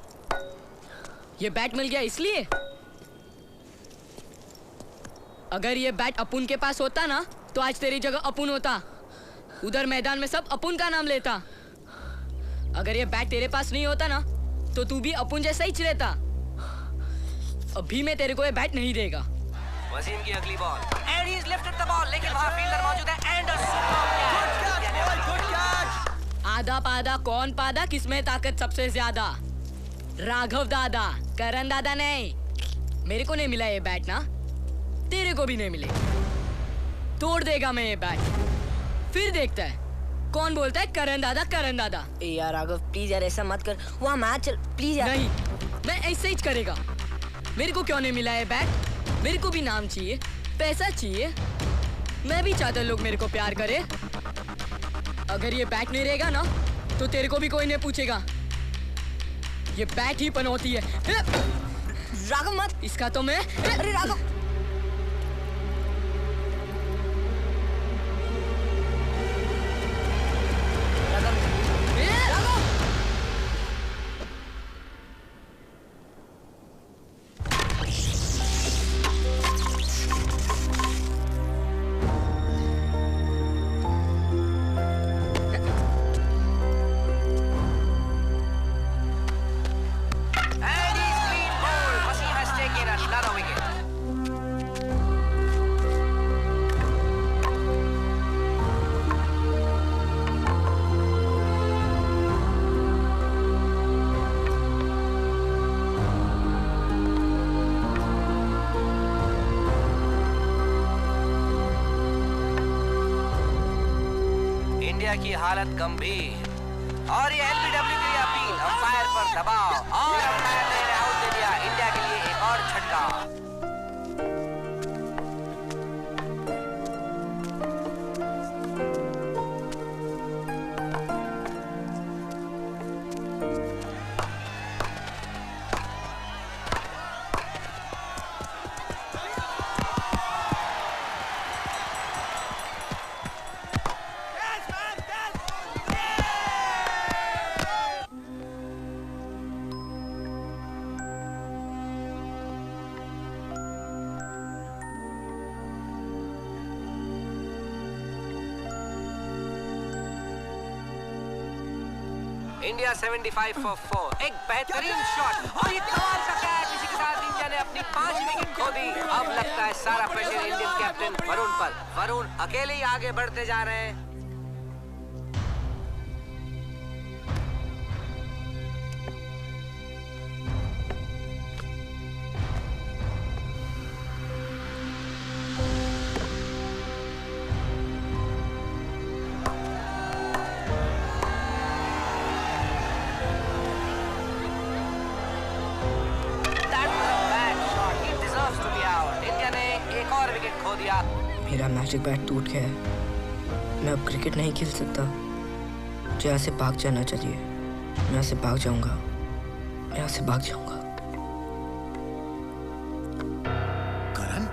ये बैट मिल गया इसलिए? अगर ये बैट अपुन के पास होता ना तो आज तेरी जगह अपुन होता। उधर मैदान में सब अपुन का नाम लेता। अगर ये बैट तेरे पास नहीं होता ना तो तू भी अपुन जैसा ही रहता। अभी मैं तेरे को ये बैट नहीं देगा। वसीम की अगली ball and he is lifted the ball, लेकिन वहां फील्डर मौजूद है एंड अ सुपर कैच। आधा पादा कौन पादा, किसमें ताकत सबसे ज्यादा? राघव दादा, करण दादा नहीं। मेरे को नहीं मिला ये बैट ना, तेरे को भी नहीं मिले। तोड़ देगा मैं ये बैट, फिर देखता है कौन बोलता है करण दादा करण दादा। ए यार राघव प्लीज यार ऐसा मत कर, वहाँ मैच चल प्लीज यार। नहीं, मैं ऐसे ही करेगा। मेरे को क्यों नहीं मिला ये बैट? मेरे को भी नाम चाहिए, पैसा चाहिए। मैं भी चाहता लोग मेरे को प्यार करे। अगर ये बैट नहीं रहेगा ना तो तेरे को भी कोई नहीं पूछेगा। ये बैट ही पनौती है। राघव मत, इसका तो मैं। अरे राघव की हालत गंभीर और ये एलबीडब्ल्यू की अपील अंपायर पर दबाव और अंपायर ने आउट दे दिया। इंडिया के लिए एक और झटका। इंडिया 75 for 4, एक बेहतरीन शॉट और ये कमाल का कैच। इसी के साथ इंडिया ने अपनी 5 विकेट खो दी। अब लगता है सारा प्रेशर इंडियन कैप्टन वरुण पर। वरुण अकेले ही आगे बढ़ते जा रहे हैं। मेरा मैजिक बैट टूट गया है। मैं अब क्रिकेट नहीं खेल सकता। मुझे यहाँ से भाग जाना चाहिए। मैं यहाँ से भाग जाऊंगा। मैं यहाँ से भाग जाऊंगा। करण,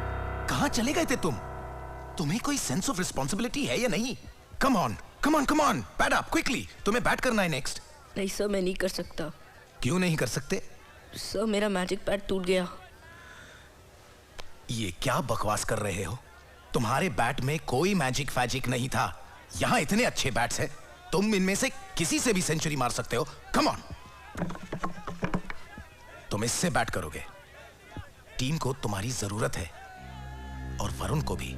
कहाँ चले गए थे तुम? तुम्हें कोई सेंस ऑफ रिस्पॉन्सिबिलिटी है या नहीं? Come on, come on, come on, bat up quickly. तुम्हें बैट करना है नेक्स्ट। नहीं सर, मैं नहीं कर सकता। क्यों नहीं कर सकते? सर मेरा मैजिक बैट टूट गया। ये क्या बकवास कर रहे हो? तुम्हारे बैट में कोई मैजिक फैजिक नहीं था। यहाँ इतने अच्छे बैट्स हैं, तुम इनमें से किसी से भी सेंचुरी मार सकते हो। कम ऑन, तुम इससे बैट करोगे। टीम को तुम्हारी जरूरत है और वरुण को भी।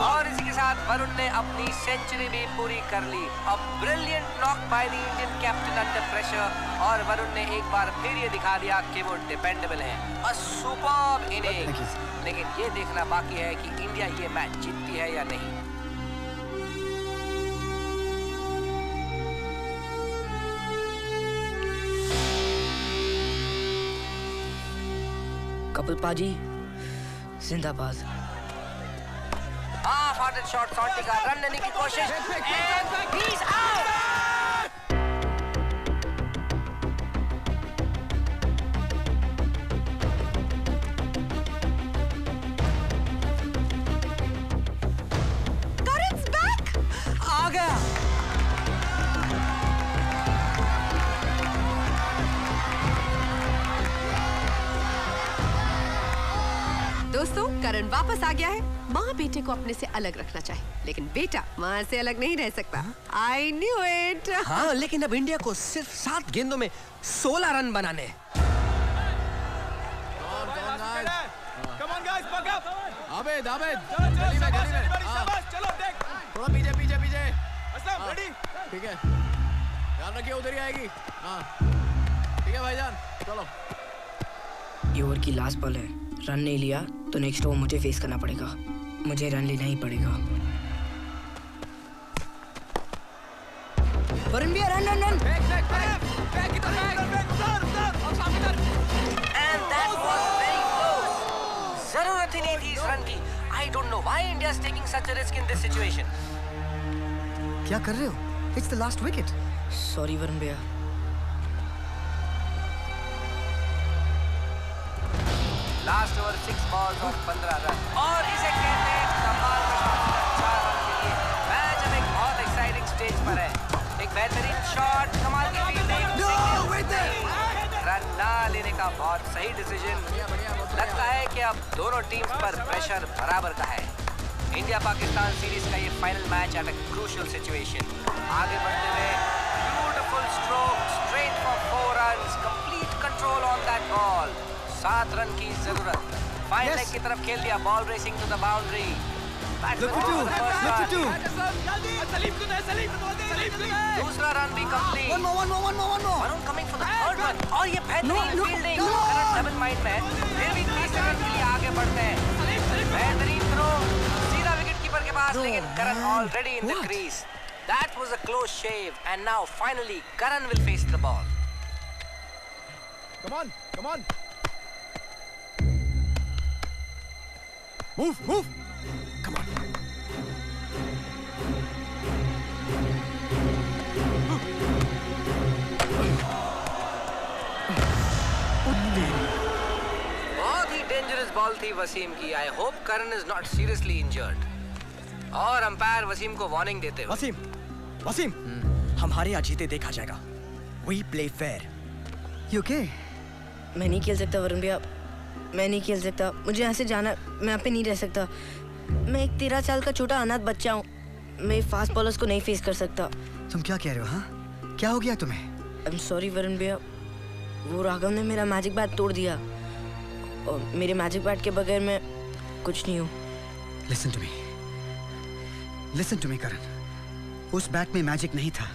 और इसी के साथ वरुण ने अपनी सेंचुरी भी पूरी कर ली। अब brilliant knock by the Indian captain under pressure. और वरुण ने एक बार फिर ये दिखा दिया कि वो डिपेंडेबल है। अ सुपर्ब इनिंग्स। लेकिन ये देखना बाकी है कि इंडिया ये मैच जीतती है या नहीं। कपिल पाजी जिंदाबाद। हाफ शॉट सॉन्टी का रन लेने की कोशिश एंड ही इज आउट। दोस्तों, करण वापस आ गया है। माँ बेटे को अपने से अलग रखना चाहे, लेकिन बेटा माँ से अलग नहीं रह सकता। I knew it। हाँ, लेकिन अब इंडिया को सिर्फ 7 गेंदों में 16 रन बनाने। आबेद आबेद गली में चलो देख थोड़ा पीछे पीछे पीछे रेडी ठीक है ध्यान रखिए उधर ही आएगी हाँ ठीक है भाईजान चलो ये ओवर की लास्ट बॉल है, रन नहीं लिया तो नेक्स्ट ओवर मुझे फेस करना पड़ेगा, मुझे रन लेना ही पड़ेगा। वरुण भैया रन रन रन जरूरत ही नहीं थी इस रन की। I don't know why India is taking such a risk in this situation. क्या कर रहे हो? It's the last wicket. Sorry Varun भैया। Last over 6 balls और 15 रन और इसे कहते हैं कमाल का शॉट। 4 रन के लिए मैच अब एक बहुत एक्साइटिंग स्टेज पर है। एक बेहतरीन शॉट, कमाल की फील्डिंग, रन ना लेने का बहुत सही डिसीजन। लगता है कि अब दोनों टीम्स पर प्रेशर बराबर का है। इंडिया पाकिस्तान सीरीज का ये final match at a crucial situation. आगे बढ़ते हुए beautiful stroke straight for 4 runs, complete control on that ball. 7 run की जरूरत। फाइन लेग की तरफ खेल दिया, ball racing to the boundary. दूसरा रन भी complete. Varun coming for the third run और ये बेहतरीन फील्डिंग। करण डबल माइंड में फिर भी तीसरे रन के लिए आगे बढ़ते हैं। बेहतरीन थ्रो सीधा विकेट कीपर के पास, लेकिन Karan already in the crease. That was a close shave and now finally Karan will face the ball. Come on, come on. Move, move. Come on. बहुत ही डेंजरस बॉल थी वसीम की। I hope Karan is not seriously injured. और umpire Wasim को warning देते हुए, वसीम हम हारे या जीते देखा जाएगा। We play fair. You okay? मैं नहीं खेल सकता वरुण भैया, मैं नहीं खेल सकता। मुझे यहाँ से जाना, मैं यहाँ पे नहीं रह सकता। मैं एक 13 साल का छोटा अनाथ बच्चा हूँ, मैं फास्ट बॉलर्स को नहीं फेस कर सकता। तुम क्या कह रहे हो? हाँ, क्या हो गया तुम्हें? I'm sorry वरुण भैया, वो राघव ने मेरा मैजिक बैट तोड़ दिया और मेरे मैजिक बैट के बगैर मैं कुछ नहीं हूँ। Listen to me करण, उस बैट में मैजिक नहीं था,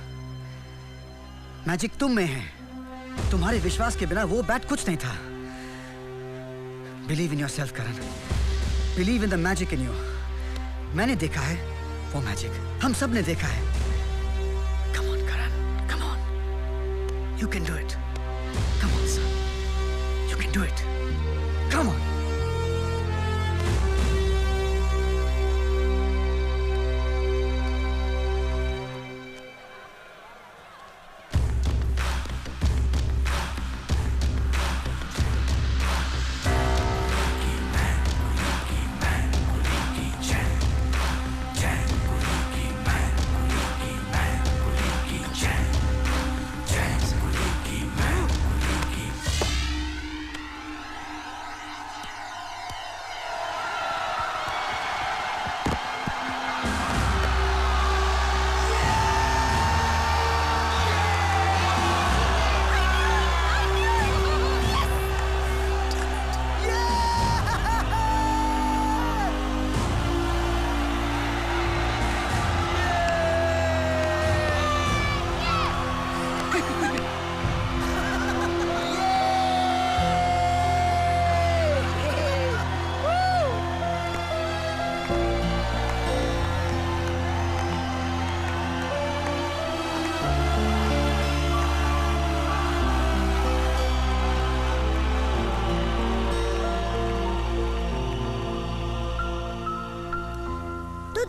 मैजिक तुम में है। तुम्हारे विश्वास के बिना वो बैट कुछ नहीं था। Believe in yourself Karan, Believe in the magic in you. मैंने देखा है वो मैजिक, हम सब ने देखा है। Come on Karan, come on, you can do it. Come on son, you can do it. Come on.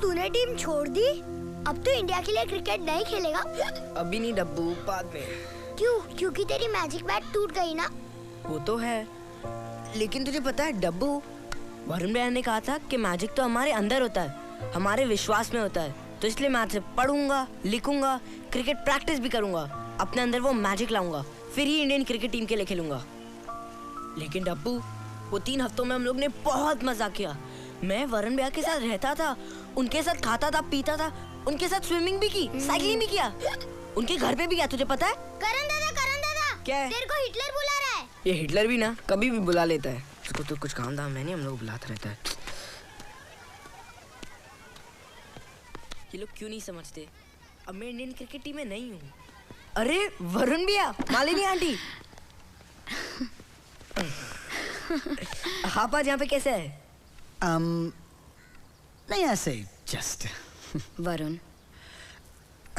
तूने टीम छोड़ दी? अब तो इंडिया के लिए क्रिकेट नहीं खेलेगा? अभी नहीं डब्बू, बाद में। क्यों? क्योंकि तेरी मैजिक बैट टूट गई ना? वो तो है, लेकिन तुझे पता है डब्बू, वरुण भैया ने कहा था कि मैजिक तो हमारे अंदर होता है, हमारे विश्वास में होता है। तो इसलिए मैं आज से पढ़ूंगा, लिखूंगा, क्रिकेट प्रैक्टिस भी करूंगा, अपने अंदर वो मैजिक लाऊंगा, फिर ही इंडियन क्रिकेट टीम के लिए खेलूंगा। लेकिन डब्बू, वो 3 हफ्तों में हम लोग ने बहुत मजा किया। मैं वरुण भैया के साथ रहता था, उनके साथ खाता था, पीता था, उनके साथ स्विमिंग भी की, साइकिलिंग भी किया, उनके घर पे भी गया। तुझे पता है? करण दादा क्या है? तेरे को हिटलर बुला रहा है। ये हिटलर भी ना कभी भी बुला लेता है। उसको तो कुछ काम धाम है नहीं, हम लोग बुलाता रहता है। ये लोग क्यों नहीं समझते? अब मैं इंडियन क्रिकेट टीम में नहीं हूँ। अरे वरुण भैया, मालिनी आंटी, आप आज यहाँ पे कैसे है? नहीं ऐसे जस्ट। वरुण,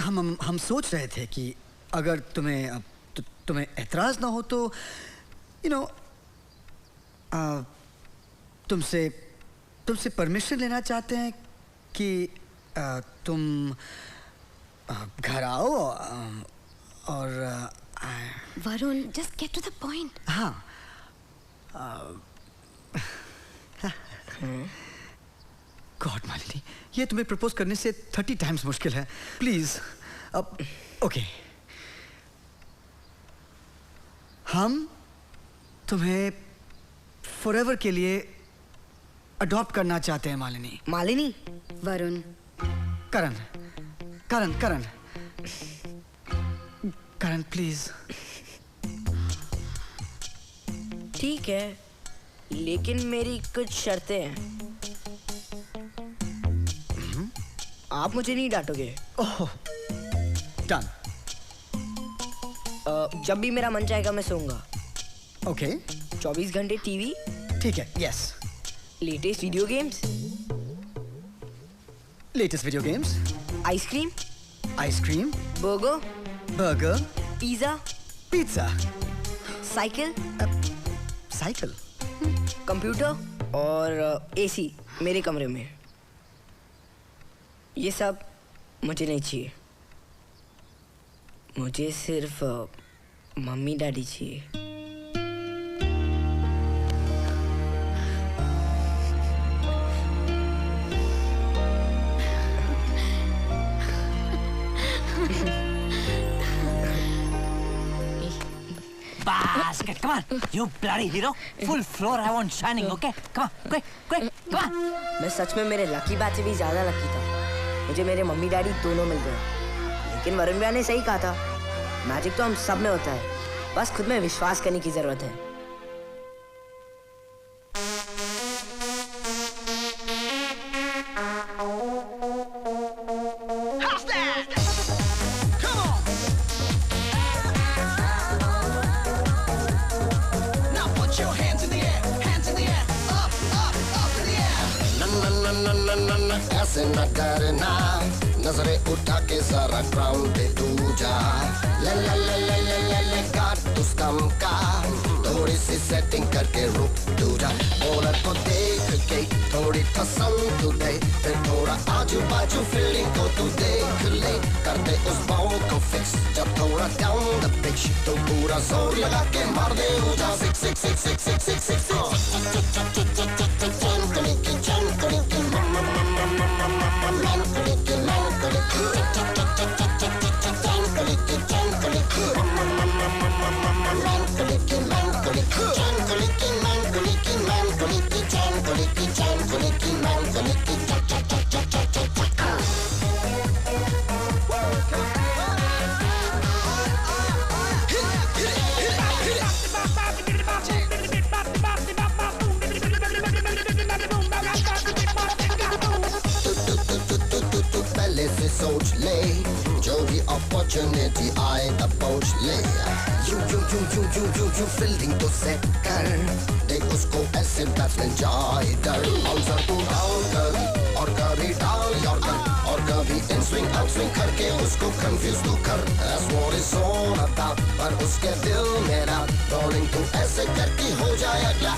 हम सोच रहे थे कि अगर तुम्हें एतराज ना हो तो तुमसे परमिशन लेना चाहते हैं कि तुम घर आओ और Varun, just get to the point. हाँ। गॉड मालिनी, ये तुम्हें प्रपोज करने से 30 टाइम्स मुश्किल है। प्लीज अब ओके, हम तुम्हें फॉरएवर के लिए अडॉप्ट करना चाहते हैं मालिनी। मालिनी? वरुण। करण करण करण करण प्लीज। ठीक है, लेकिन मेरी कुछ शर्तें हैं। आप मुझे नहीं डांटोगे? ओह, डन। जब भी मेरा मन चाहेगा मैं सोऊंगा। ओके। 24 घंटे टीवी। ठीक है, yes. Latest video games. Latest video games. Ice cream. Ice cream. Burger. Burger. Pizza. Pizza. Cycle. Cycle. Computer और एसी मेरे कमरे में। ये सब मुझे नहीं चाहिए। मुझे सिर्फ मम्मी डैडी चाहिए। Basket, come on, you bloody hero. Full floor, I want shining, okay? Come on, quick, quick, come on. मैं सच में मेरे लकी बैट से भी ज्यादा लकी था। मुझे मेरे मम्मी डैडी दोनों मिल गए। लेकिन वरुण भैया ने सही कहा था, मैजिक तो हम सब में होता है, बस खुद में विश्वास करने की जरूरत है। ऐसे न करना, नजरें उठा के सारा ग्राउंड पे तू जा। ले ले ले ले ले ले ले कार्टूस कम का, थोड़ी सी सेटिंग करके रुक तू जा। बॉलर को देख के थोड़ी पसंद तू दे, फिर थोड़ा आजू बाजू फील्डिंग को तू देख ले। करते उस बॉल को फिक्स, जब थोड़ा डाउन द पिच तो पूरा जोर लगा के मार दे ऊजा। Six six six six six six six सोच ले, जो भी अपॉर्चुनिटी आए अप्रोच ले। यू फील्डिंग तो सेट कर, देख उसको ऐसे बैट्समैन जाए डर। बाउंसर को डाउन कर और कभी डाल यॉर्कर और कभी इन स्विंग आउट स्विंग करके उसको कंफ्यूज तू कर। That's what it's all about, पर उसके दिल में ना बॉलिंग तू ऐसे करके हो जाए अगला।